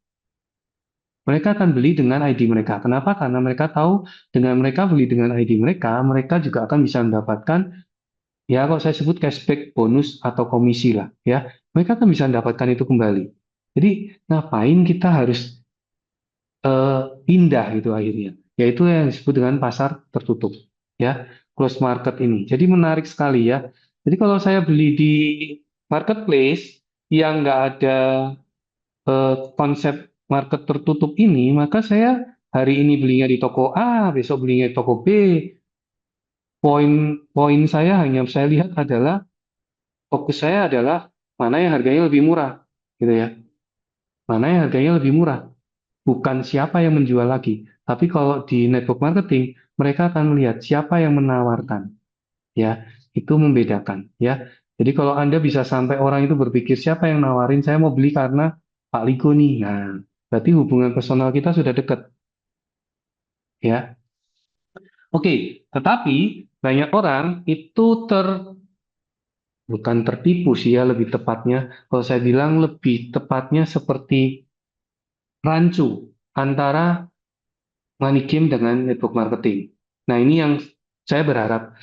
Mereka akan beli dengan ID mereka. Kenapa? Karena mereka tahu dengan mereka beli dengan ID mereka, mereka juga akan bisa mendapatkan, ya kalau saya sebut cashback, bonus atau komisi lah, ya. Mereka akan bisa mendapatkan itu kembali. Jadi ngapain kita harus pindah gitu akhirnya? Yaitu yang disebut dengan pasar tertutup, ya. close market ini. Jadi menarik sekali ya. Jadi kalau saya beli di marketplace yang nggak ada konsep market tertutup ini, maka saya hari ini belinya di toko A, besok belinya di toko B. Poin saya hanya saya lihat adalah fokus saya adalah mana yang harganya lebih murah, gitu ya. Mana yang harganya lebih murah, bukan siapa yang menjual lagi. Tapi kalau di network marketing, mereka akan melihat siapa yang menawarkan, ya. Itu membedakan, ya. Jadi kalau Anda bisa sampai orang itu berpikir siapa yang nawarin, saya mau beli karena Pak Liko nih. Nah, berarti hubungan personal kita sudah dekat, ya. Oke, tetapi banyak orang itu bukan tertipu sih ya lebih tepatnya. Kalau saya bilang lebih tepatnya seperti rancu antara money game dengan network marketing. Nah, ini yang saya berharap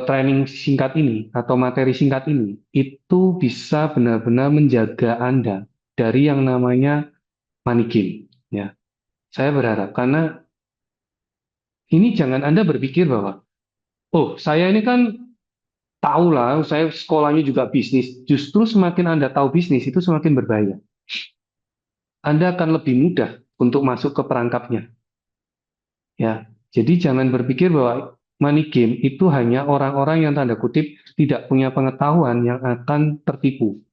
training singkat ini atau materi singkat ini itu bisa benar-benar menjaga Anda dari yang namanya money game. Ya, saya berharap karena ini jangan Anda berpikir bahwa oh saya ini kan tahu lah, saya sekolahnya juga bisnis. Justru semakin Anda tahu bisnis itu semakin berbahaya. Anda akan lebih mudah untuk masuk ke perangkapnya. Ya, jadi jangan berpikir bahwa money game itu hanya orang-orang yang tanda kutip tidak punya pengetahuan yang akan tertipu.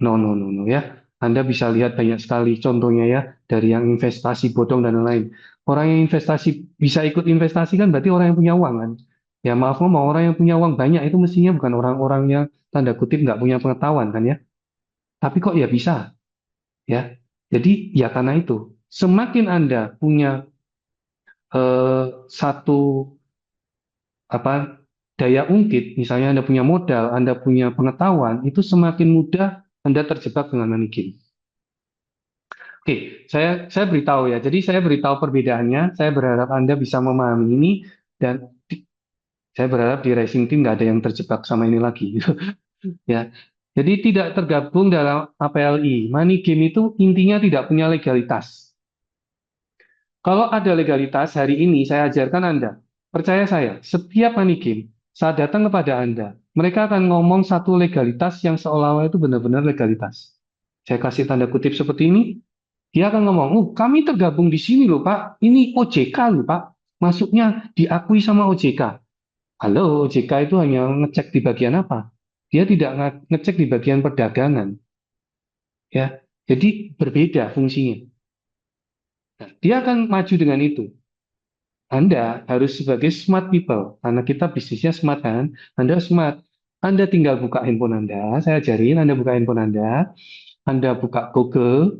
No, no, no, no ya. Anda bisa lihat banyak sekali contohnya ya dari yang investasi bodong dan lain-lain. Orang yang investasi bisa ikut investasi kan berarti orang yang punya uang kan. Ya maaf ngomong orang yang punya uang banyak itu mestinya bukan orang-orang yang tanda kutip nggak punya pengetahuan kan ya. Tapi kok ya bisa ya. Jadi ya karena itu semakin Anda punya satu apa daya ungkit, misalnya Anda punya modal, Anda punya pengetahuan, itu semakin mudah Anda terjebak dengan money game. Oke, saya beritahu ya. Jadi saya beritahu perbedaannya. Saya berharap Anda bisa memahami ini dan saya berharap di racing team nggak ada yang terjebak sama ini lagi, gitu. Ya. Jadi tidak tergabung dalam APLI. Money game itu intinya tidak punya legalitas. Kalau ada legalitas, hari ini saya ajarkan Anda. Percaya saya, setiap money game, saat datang kepada Anda, mereka akan ngomong satu legalitas yang seolah-olah itu benar-benar legalitas. Saya kasih tanda kutip seperti ini, dia akan ngomong, oh kami tergabung di sini loh Pak, ini OJK loh Pak, masuknya diakui sama OJK. Halo, OJK itu hanya ngecek di bagian apa? Dia tidak ngecek di bagian perdagangan, ya. Jadi berbeda fungsinya. Nah, dia akan maju dengan itu. Anda harus sebagai smart people, karena kita bisnisnya smart kan, Anda smart. Anda tinggal buka handphone Anda, saya ajarin Anda buka handphone Anda buka Google,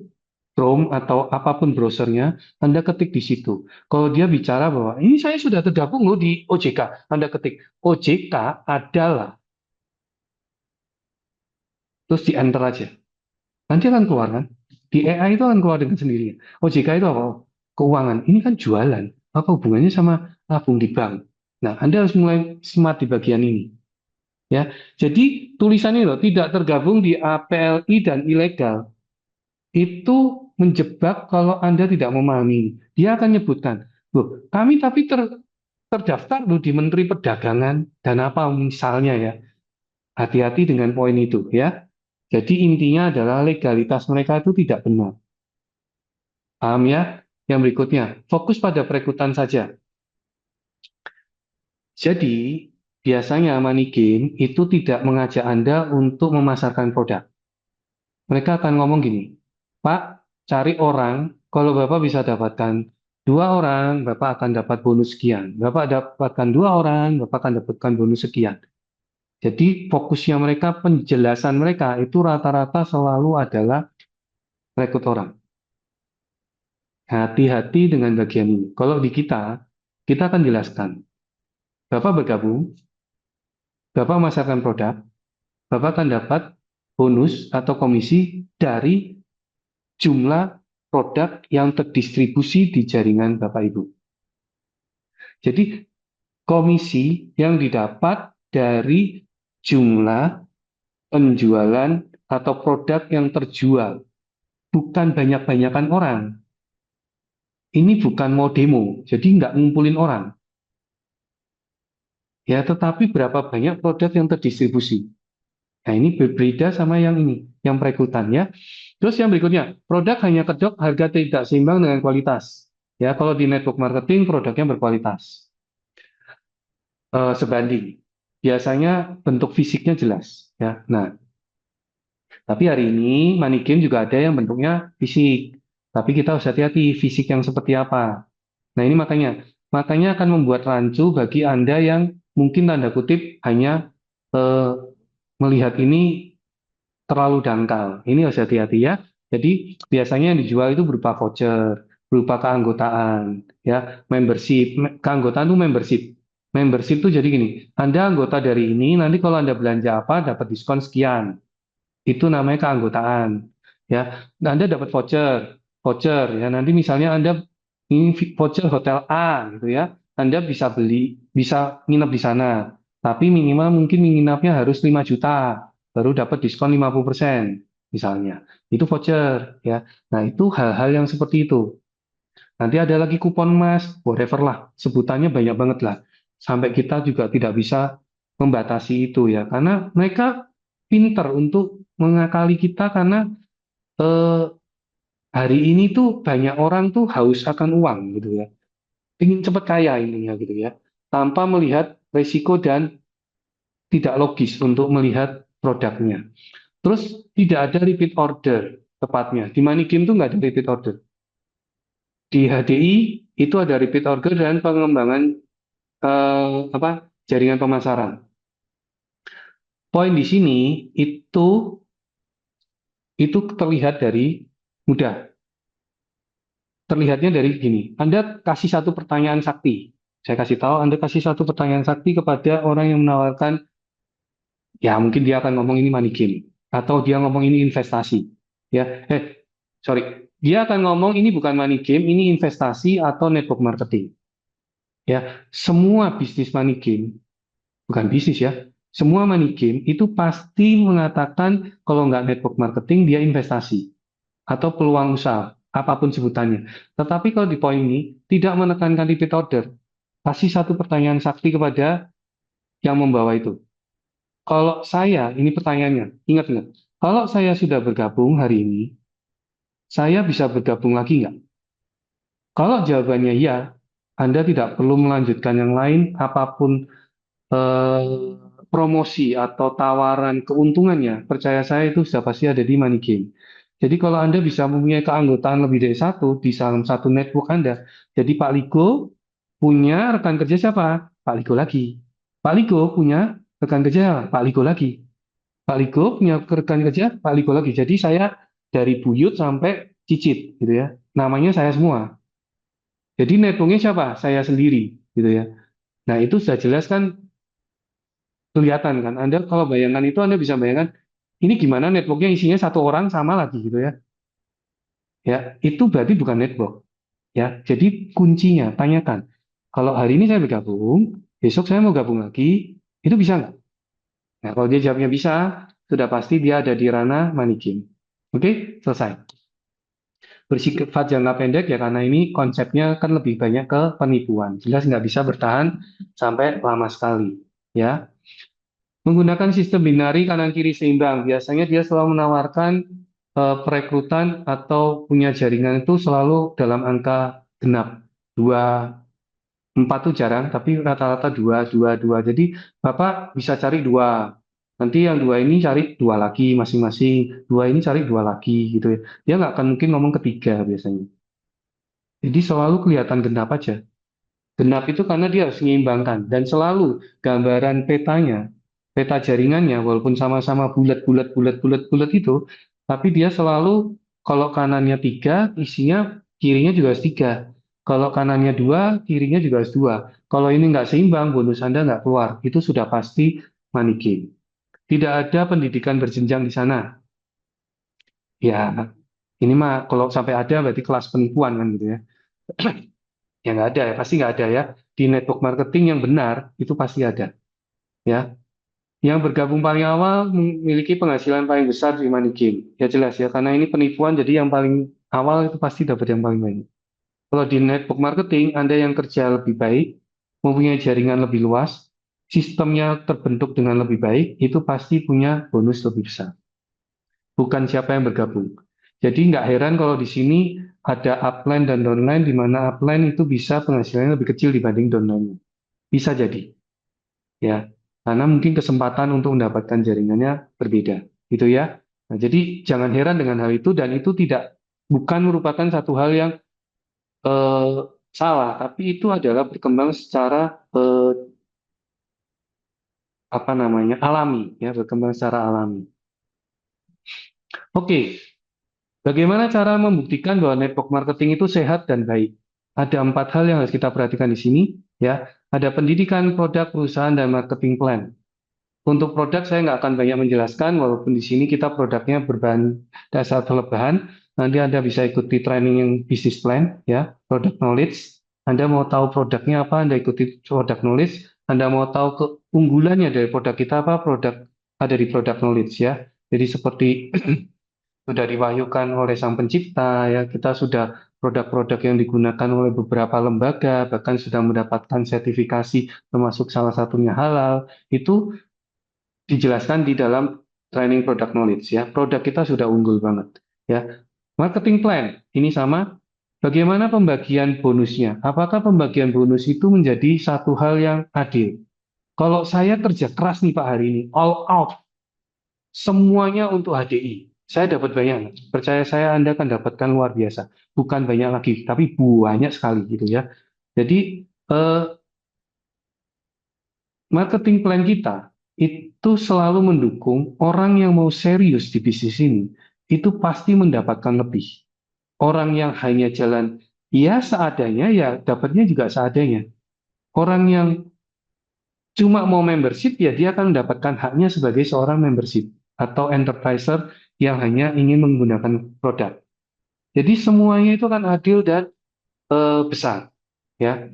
Chrome, atau apapun browsernya, Anda ketik di situ. Kalau dia bicara bahwa ini saya sudah tergabung loh di OJK, Anda ketik OJK adalah, terus di enter aja. Nanti akan keluar kan? Di AI itu akan keluar dengan sendirinya. OJK itu apa? Keuangan. Ini kan jualan. Apa hubungannya sama tabung di bank? Nah, Anda harus mulai smart di bagian ini. Ya, jadi tulisannya loh tidak tergabung di APLI dan ilegal itu menjebak kalau Anda tidak memahami. Dia akan nyebutkan, loh, kami tapi terdaftar loh di Menteri Perdagangan dan apa misalnya ya. Hati-hati dengan poin itu ya. Jadi intinya adalah legalitas mereka itu tidak benar. Paham ya? Yang berikutnya, fokus pada perekrutan saja. Jadi, biasanya money game itu tidak mengajak Anda untuk memasarkan produk. Mereka akan ngomong gini, Pak, cari orang, kalau Bapak bisa dapatkan 2 orang, Bapak akan dapat bonus sekian. Bapak dapatkan 2 orang, Bapak akan dapatkan bonus sekian. Jadi fokusnya mereka, penjelasan mereka itu rata-rata selalu adalah rekrut orang. Hati-hati dengan bagian ini. Kalau di kita akan jelaskan. Bapak bergabung, Bapak memasarkan produk, Bapak akan dapat bonus atau komisi dari jumlah produk yang terdistribusi di jaringan Bapak Ibu. Jadi komisi yang didapat dari jumlah penjualan atau produk yang terjual, bukan banyak-banyakan orang. Ini bukan mau demo, jadi nggak ngumpulin orang. ya, tetapi berapa banyak produk yang terdistribusi. Nah, ini berbeda sama yang ini, yang perekrutan ya. Terus yang berikutnya, produk hanya kedok, harga tidak seimbang dengan kualitas. Ya, kalau di network marketing produknya berkualitas, sebanding. Biasanya bentuk fisiknya jelas. Ya, nah, tapi hari ini money game juga ada yang bentuknya fisik. Tapi kita harus hati-hati fisik yang seperti apa. Nah, ini makanya akan membuat rancu bagi Anda yang mungkin tanda kutip hanya eh, melihat ini terlalu dangkal. Ini harus hati-hati ya. Jadi biasanya yang dijual itu berupa voucher, berupa keanggotaan, ya, membership. Keanggotaan itu membership. Membership itu jadi gini, Anda anggota dari ini, nanti kalau Anda belanja apa dapat diskon sekian. Itu namanya keanggotaan. Ya, nah, Anda dapat voucher ya. Nanti misalnya Anda ini voucher hotel A gitu ya. Anda bisa beli, bisa nginep di sana. Tapi minimal mungkin menginapnya harus 5 juta, baru dapat diskon 50% misalnya. Itu voucher ya. Nah, itu hal-hal yang seperti itu. Nanti ada lagi kupon emas, whatever lah, sebutannya banyak banget lah. Sampai kita juga tidak bisa membatasi itu ya, karena mereka pinter untuk mengakali kita karena eh, hari ini tuh banyak orang tuh haus akan uang gitu ya, ingin cepat kaya intinya gitu ya, tanpa melihat resiko dan tidak logis untuk melihat produknya. Terus tidak ada repeat order tepatnya. Di Money Game tuh nggak ada repeat order. Di HDI itu ada repeat order dan pengembangan jaringan pemasaran. Poin di sini itu itu terlihat dari mudah. Terlihatnya dari gini, Anda kasih satu pertanyaan sakti. Saya kasih tahu, Anda kasih satu pertanyaan sakti kepada orang yang menawarkan, ya mungkin dia akan ngomong ini money game, atau dia ngomong ini investasi. Ya, sorry, dia akan ngomong ini bukan money game, ini investasi atau network marketing. Ya, semua bisnis money game, bukan bisnis ya, semua money game itu pasti mengatakan kalau nggak network marketing, dia investasi atau peluang usaha, apapun sebutannya. Tetapi kalau di poin ini tidak menekankan repeat order, kasih satu pertanyaan sakti kepada yang membawa itu. Kalau saya, ini pertanyaannya, ingat-ingat, kalau saya sudah bergabung hari ini, saya bisa bergabung lagi nggak? Kalau jawabannya ya, Anda tidak perlu melanjutkan yang lain, apapun promosi atau tawaran keuntungannya, percaya saya itu sudah pasti ada di Money Game. Jadi kalau Anda bisa mempunyai keanggotaan lebih dari satu di salah satu network Anda, jadi Pak Liko punya rekan kerja siapa? Pak Liko lagi. Pak Liko punya rekan kerja siapa? Pak Liko lagi. Pak Liko punya rekan kerja Pak Liko lagi. Jadi saya dari buyut sampai cicit gitu ya. Namanya saya semua. Jadi networknya siapa? Saya sendiri gitu ya. Nah itu sudah jelas kan kelihatan kan. Anda kalau bayangkan itu Anda bisa bayangkan ini gimana networknya isinya satu orang sama lagi gitu ya. Ya, itu berarti bukan network ya. Jadi kuncinya tanyakan. Kalau hari ini saya bergabung, besok saya mau gabung lagi, itu bisa nggak? Nah, kalau dia jawabnya bisa, sudah pasti dia ada di ranah money game. Oke, selesai. Bersifat jangka pendek ya karena ini konsepnya kan lebih banyak ke penipuan. Jelas nggak bisa bertahan sampai lama sekali. Ya, menggunakan sistem binari kanan kiri seimbang. Biasanya dia selalu menawarkan perekrutan atau punya jaringan itu selalu dalam angka genap. Dua, empat tuh jarang, tapi rata-rata dua, dua, dua. Jadi Bapak bisa cari dua. Nanti yang dua ini cari dua lagi masing-masing. Dua ini cari dua lagi gitu ya. Dia nggak akan mungkin ngomong ketiga biasanya. Jadi selalu kelihatan genap aja. Genap itu karena dia harus menyeimbangkan dan selalu gambaran petanya, peta jaringannya walaupun sama-sama bulat bulat bulat bulat bulat itu, tapi dia selalu kalau kanannya tiga, isinya kirinya juga harus tiga. Kalau kanannya dua, kirinya juga harus dua. Kalau ini nggak seimbang, bonus Anda nggak keluar. Itu sudah pasti money game. Tidak ada pendidikan berjenjang di sana. Ya, ini mah kalau sampai ada berarti kelas penipuan kan gitu ya. Ya nggak ada ya, pasti nggak ada ya. Di network marketing yang benar itu pasti ada ya. Yang bergabung paling awal memiliki penghasilan paling besar di money game. Ya jelas ya, karena ini penipuan jadi yang paling awal itu pasti dapat yang paling banyak. Kalau di network marketing, Anda yang kerja lebih baik, mempunyai jaringan lebih luas, sistemnya terbentuk dengan lebih baik, itu pasti punya bonus lebih besar. Bukan siapa yang bergabung. Jadi nggak heran kalau di sini ada upline dan downline, di mana upline itu bisa penghasilannya lebih kecil dibanding downline. Bisa jadi, ya. Karena mungkin kesempatan untuk mendapatkan jaringannya berbeda, gitu ya. Nah, jadi jangan heran dengan hal itu, dan itu bukan merupakan satu hal yang eh, salah, tapi itu adalah berkembang secara apa namanya alami, ya, berkembang secara alami. Oke, bagaimana cara membuktikan bahwa network marketing itu sehat dan baik? Ada 4 hal yang harus kita perhatikan di sini, ya. Ada pendidikan, produk, perusahaan, dan marketing plan. Untuk produk saya nggak akan banyak menjelaskan, walaupun di sini kita produknya berbahan dasar bahan. Nanti Anda bisa ikuti training yang business plan, ya, product knowledge. Anda mau tahu produknya apa, Anda ikuti product knowledge. Anda mau tahu keunggulannya dari produk kita apa, produk ada di product knowledge, ya. Jadi seperti sudah diwahyukan oleh Sang Pencipta, ya, kita sudah produk-produk yang digunakan oleh beberapa lembaga, bahkan sudah mendapatkan sertifikasi, termasuk salah satunya halal. Itu dijelaskan di dalam training product knowledge, ya. Produk kita sudah unggul banget, ya. Marketing plan ini sama. Bagaimana pembagian bonusnya? Apakah pembagian bonus itu menjadi satu hal yang adil? Kalau saya kerja keras nih Pak hari ini, all out, semuanya untuk HDI. Saya dapat banyak. Percaya saya Anda akan dapatkan luar biasa. Bukan banyak lagi, tapi banyak sekali gitu ya. Jadi eh, marketing plan kita itu selalu mendukung orang yang mau serius di bisnis ini, itu pasti mendapatkan lebih. Orang yang hanya jalan ya seadanya, ya dapatnya juga seadanya. Orang yang cuma mau membership, ya dia akan mendapatkan haknya sebagai seorang membership atau enterpriser yang hanya ingin menggunakan produk. Jadi semuanya itu kan adil dan besar, ya.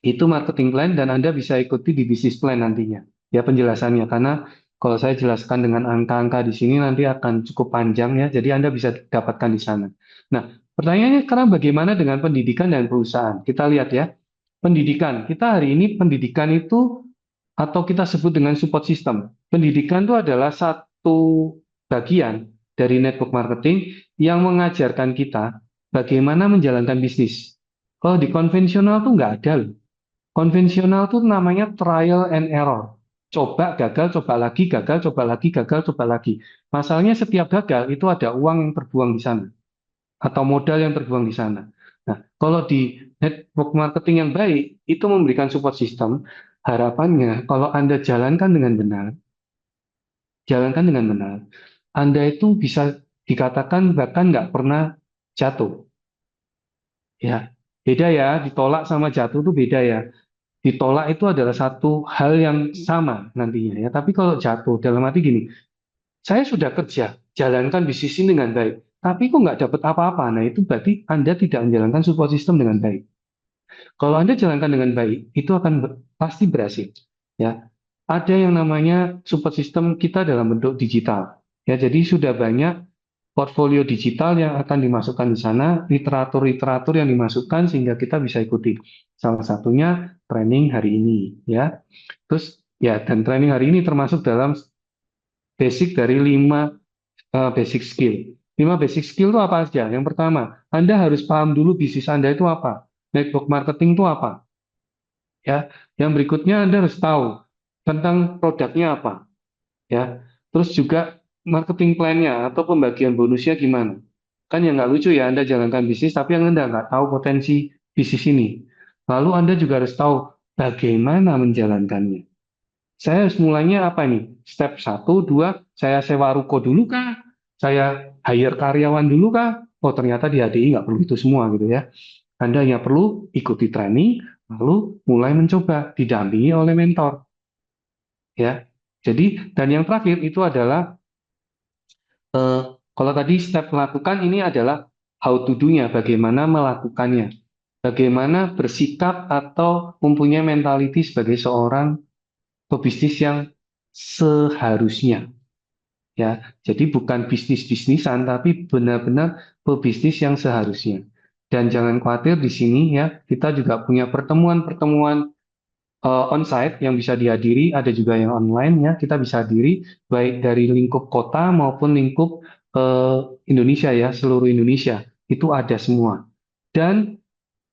Itu marketing plan, dan Anda bisa ikuti di bisnis plan nantinya, ya, penjelasannya. Karena kalau saya jelaskan dengan angka-angka di sini nanti akan cukup panjang, ya. Jadi Anda bisa dapatkan di sana. Nah, pertanyaannya sekarang bagaimana dengan pendidikan dan perusahaan? Kita lihat ya. Pendidikan. Kita hari ini pendidikan itu atau kita sebut dengan support system. Pendidikan itu adalah satu bagian dari network marketing yang mengajarkan kita bagaimana menjalankan bisnis. Kalau di konvensional tuh nggak ada loh. Konvensional tuh namanya trial and error. Coba gagal, coba lagi, gagal, coba lagi, gagal, coba lagi. Masalahnya setiap gagal itu ada uang yang terbuang di sana atau modal yang terbuang di sana. Nah, kalau di network marketing yang baik itu memberikan support system, harapannya kalau Anda jalankan dengan benar, Anda itu bisa dikatakan bahkan nggak pernah jatuh. Ya, beda ya, ditolak sama jatuh itu beda ya. Ditolak itu adalah satu hal yang sama nantinya ya. Tapi kalau jatuh dalam arti gini, saya sudah kerja, jalankan bisnis ini dengan baik, tapi kok nggak dapat apa-apa. Nah, itu berarti Anda tidak menjalankan support system dengan baik. Kalau Anda jalankan dengan baik, itu akan pasti berhasil. Ya, ada yang namanya support system kita dalam bentuk digital. Ya, jadi sudah banyak portfolio digital yang akan dimasukkan di sana, literatur-literatur yang dimasukkan sehingga kita bisa ikuti. Salah satunya training hari ini, ya. Terus ya, dan training hari ini termasuk dalam basic dari 5 basic skill. 5 basic skill itu apa saja? Yang pertama, Anda harus paham dulu bisnis Anda itu apa. Network marketing itu apa? Ya, yang berikutnya Anda harus tahu tentang produknya apa, ya. Terus juga marketing plan-nya atau pembagian bonusnya gimana. Kan yang nggak lucu ya Anda jalankan bisnis tapi yang Anda nggak tahu potensi bisnis ini. Lalu Anda juga harus tahu bagaimana menjalankannya. Saya harus mulainya apa nih? Step 1, 2, saya sewa ruko dulu kah? Saya hire karyawan dulu kah? Oh ternyata di HDI nggak perlu itu semua gitu ya. Anda hanya perlu ikuti training, lalu mulai mencoba, didampingi oleh mentor. Ya, jadi dan yang terakhir itu adalah eh, kalau tadi step melakukan ini adalah how to do-nya, bagaimana melakukannya, bagaimana bersikap atau mempunyai mentality sebagai seorang pebisnis yang seharusnya. Ya, jadi bukan bisnis-bisnisan, tapi benar-benar pebisnis yang seharusnya. Dan jangan khawatir di sini ya, kita juga punya pertemuan-pertemuan onsite yang bisa dihadiri, ada juga yang online ya. Kita bisa hadiri baik dari lingkup kota maupun lingkup Indonesia ya, seluruh Indonesia. Itu ada semua. Dan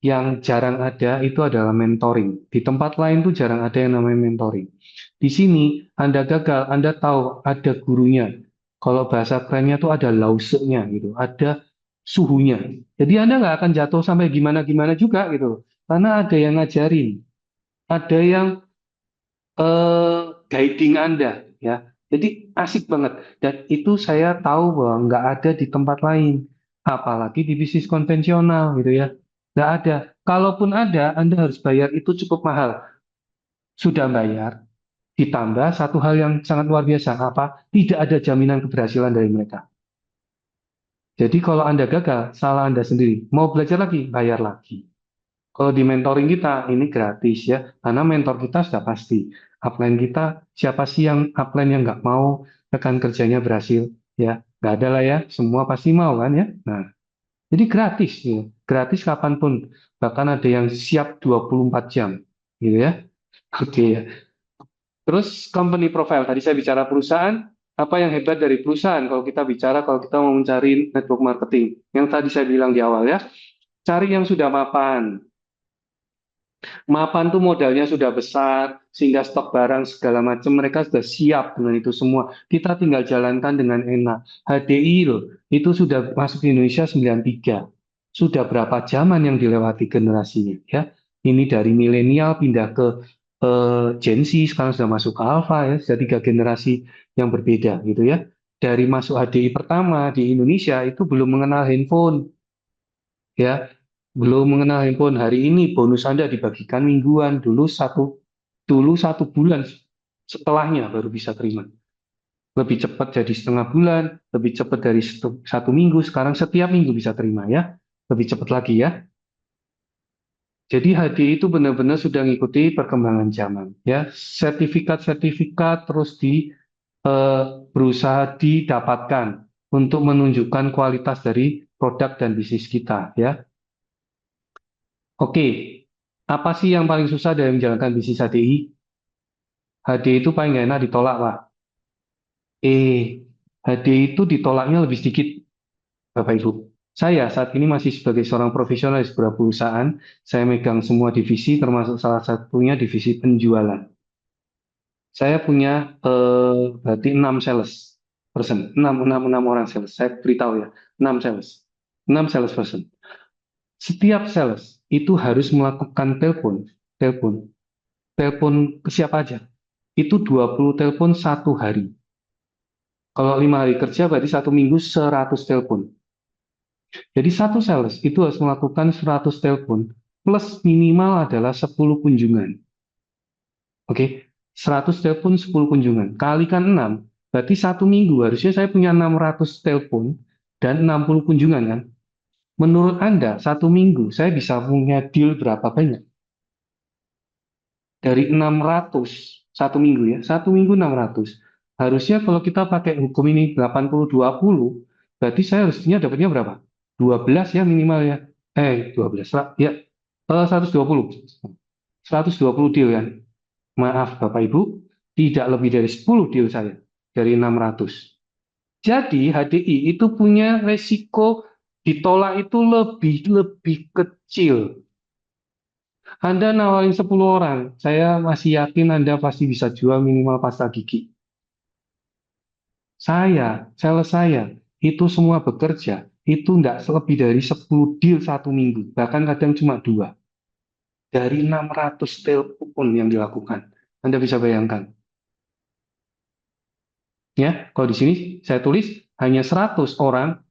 yang jarang ada itu adalah mentoring. Di tempat lain tuh jarang ada yang namanya mentoring. Di sini Anda gagal, Anda tahu ada gurunya. Kalau bahasa kerennya tuh ada lausenya gitu, ada suhunya. Jadi Anda nggak akan jatuh sampai gimana-gimana juga gitu. Karena ada yang ngajarin, ada yang guiding Anda ya. Jadi asik banget. Dan itu saya tahu bahwa nggak ada di tempat lain. Apalagi di bisnis konvensional gitu ya. Nggak ada. Kalaupun ada, Anda harus bayar itu cukup mahal. Sudah bayar, ditambah satu hal yang sangat luar biasa. Apa? Tidak ada jaminan keberhasilan dari mereka. Jadi kalau Anda gagal, salah Anda sendiri. Mau belajar lagi, bayar lagi. Kalau di mentoring kita ini gratis ya, karena mentor kita sudah pasti. Upline kita siapa sih yang upline yang nggak mau rekan kerjanya berhasil ya? Nggak ada lah ya, semua pasti mau kan ya. Nah, jadi gratis ya, gratis kapanpun. Bahkan ada yang siap 24 jam gitu ya. Oke ya. Terus company profile tadi saya bicara perusahaan. Apa yang hebat dari perusahaan kalau kita bicara kalau kita mau mencari network marketing? Yang tadi saya bilang di awal ya, cari yang sudah mapan. Mapan tuh modalnya sudah besar, sehingga stok barang segala macam mereka sudah siap dengan itu semua. Kita tinggal jalankan dengan enak. HDI loh, itu sudah masuk ke Indonesia 93. Sudah berapa zaman yang dilewati generasinya ya. Ini dari milenial pindah ke Gen Z, sekarang sudah masuk ke Alpha ya, sudah 3 generasi yang berbeda gitu ya. Dari masuk HDI pertama di Indonesia itu belum mengenal handphone ya, belum mengenal handphone. Hari ini bonus Anda dibagikan mingguan, dulu satu bulan setelahnya baru bisa terima. Lebih cepat jadi setengah bulan, lebih cepat dari satu minggu, sekarang setiap minggu bisa terima ya. Lebih cepat lagi ya. Jadi HD itu benar-benar sudah mengikuti perkembangan zaman ya. Sertifikat-sertifikat terus berusaha didapatkan untuk menunjukkan kualitas dari produk dan bisnis kita ya. Oke, apa sih yang paling susah dalam menjalankan bisnis HDI? HDI itu paling nggak enak ditolak, Pak. HDI itu ditolaknya lebih sedikit, Bapak Ibu. Saya saat ini masih sebagai seorang profesional di sebuah perusahaan, saya megang semua divisi, termasuk salah satunya divisi penjualan. Saya punya berarti 6 sales person, 6 orang sales. Saya beritahu ya, 6 sales. 6 sales person. Setiap sales itu harus melakukan telepon, telepon, telepon ke siapa aja. Itu 20 telepon satu hari. Kalau 5 hari kerja berarti satu minggu 100 telepon. Jadi satu sales itu harus melakukan 100 telepon plus minimal adalah 10 kunjungan. Oke, 100 telepon 10 kunjungan. Kalikan 6, berarti satu minggu harusnya saya punya 600 telepon dan 60 kunjungan kan. Menurut Anda, satu minggu saya bisa punya deal berapa banyak? Dari 600 satu minggu ya, satu minggu 600. Harusnya kalau kita pakai hukum ini 80-20, berarti saya harusnya dapatnya berapa? 12 ya minimal ya. 12 ya, 120. 120 deal kan. Maaf Bapak Ibu, tidak lebih dari 10 deal saya dari 600. Jadi HDI itu punya resiko ditolak itu lebih lebih kecil. Anda nawarin 10 orang, saya masih yakin Anda pasti bisa jual minimal pasta gigi. Sales saya, itu semua bekerja, itu tidak lebih dari 10 deal satu minggu, bahkan kadang cuma 2. Dari 600 telepon yang dilakukan. Anda bisa bayangkan. Ya, kalau di sini saya tulis hanya 100 orang,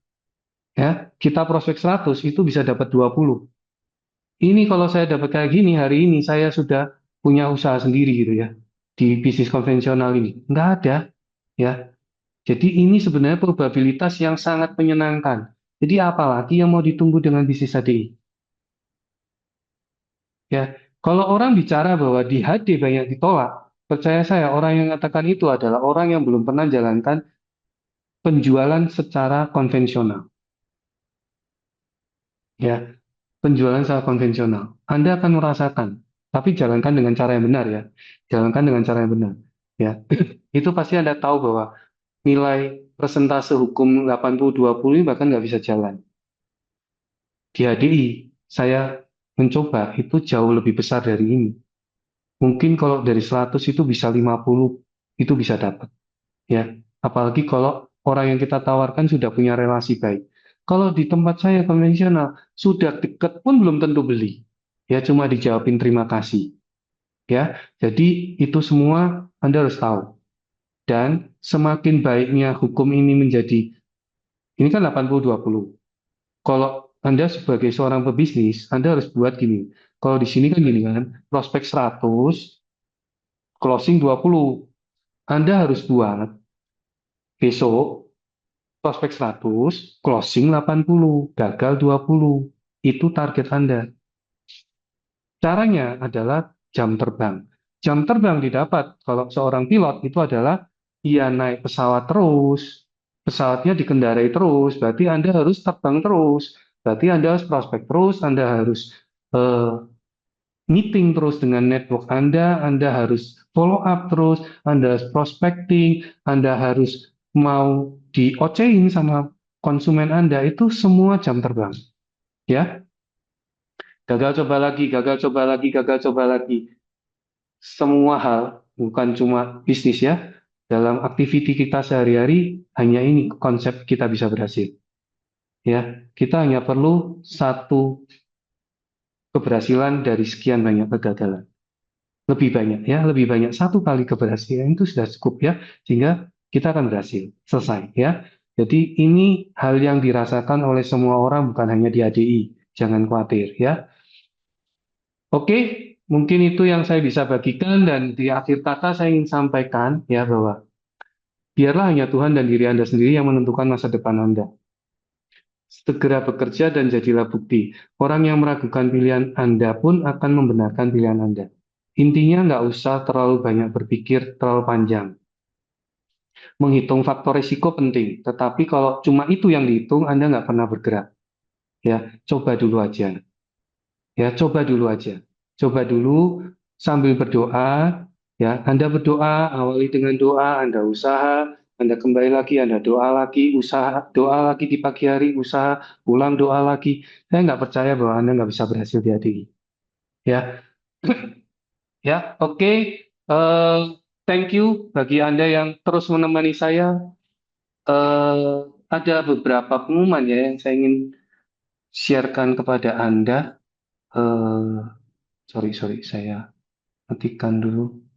ya, kita prospek 100 itu bisa dapat 20. Ini kalau saya dapat kayak gini hari ini saya sudah punya usaha sendiri gitu ya di bisnis konvensional ini. Nggak ada ya. Jadi ini sebenarnya probabilitas yang sangat menyenangkan. Jadi apalagi yang mau ditunggu dengan bisnis HDI? Ya, kalau orang bicara bahwa di HD banyak ditolak, percaya saya orang yang mengatakan itu adalah orang yang belum pernah jalankan penjualan secara konvensional. Ya, penjualan secara konvensional. Anda akan merasakan. Tapi jalankan dengan cara yang benar ya. Jalankan dengan cara yang benar. Ya. Itu pasti Anda tahu bahwa nilai persentase hukum 80-20 bahkan nggak bisa jalan. Di HDI, saya mencoba itu jauh lebih besar dari ini. Mungkin kalau dari 100 itu bisa 50, itu bisa dapat. Ya, apalagi kalau orang yang kita tawarkan sudah punya relasi baik. Kalau di tempat saya konvensional, sudah deket pun belum tentu beli. Ya, cuma dijawabin terima kasih. Ya, jadi itu semua Anda harus tahu. Dan semakin baiknya hukum ini menjadi, ini kan 80-20. Kalau Anda sebagai seorang pebisnis, Anda harus buat gini. Kalau di sini kan gini kan, prospek 100, closing 20. Anda harus buat besok prospek 100, closing 80, gagal 20. Itu target Anda. Caranya adalah jam terbang. Jam terbang didapat kalau seorang pilot itu adalah ia naik pesawat terus, pesawatnya dikendarai terus, berarti Anda harus terbang terus, berarti Anda harus prospek terus, Anda harus eh, meeting terus dengan network Anda harus follow up terus, Anda harus prospecting, Anda harus mau di-OC-in sama konsumen Anda, itu semua jam terbang. Ya, gagal coba lagi, gagal coba lagi, gagal coba lagi. Semua hal, bukan cuma bisnis ya, dalam aktiviti kita sehari-hari, hanya ini konsep kita bisa berhasil. Ya, kita hanya perlu satu keberhasilan dari sekian banyak kegagalan. Lebih banyak ya, lebih banyak satu kali keberhasilan itu sudah cukup ya, sehingga kita akan berhasil. Selesai ya. Jadi ini hal yang dirasakan oleh semua orang, bukan hanya di ADI. Jangan khawatir ya. Oke, mungkin itu yang saya bisa bagikan dan di akhir kata saya ingin sampaikan ya bahwa biarlah hanya Tuhan dan diri Anda sendiri yang menentukan masa depan Anda. Segera bekerja dan jadilah bukti. Orang yang meragukan pilihan Anda pun akan membenarkan pilihan Anda. Intinya nggak usah terlalu banyak berpikir terlalu panjang. Menghitung faktor risiko penting, tetapi kalau cuma itu yang dihitung, Anda nggak pernah bergerak. Ya, coba dulu aja. Ya, coba dulu aja. Coba dulu sambil berdoa. Ya, Anda berdoa, awali dengan doa, Anda usaha, Anda kembali lagi, Anda doa lagi, usaha, doa lagi di pagi hari, usaha, ulang doa lagi. Saya nggak percaya bahwa Anda nggak bisa berhasil di hati. Ya, ya, oke. Eh, thank you bagi Anda yang terus menemani saya. eh, ada beberapa pengumuman ya yang saya ingin sharekan kepada Anda. Sorry, saya matikan dulu.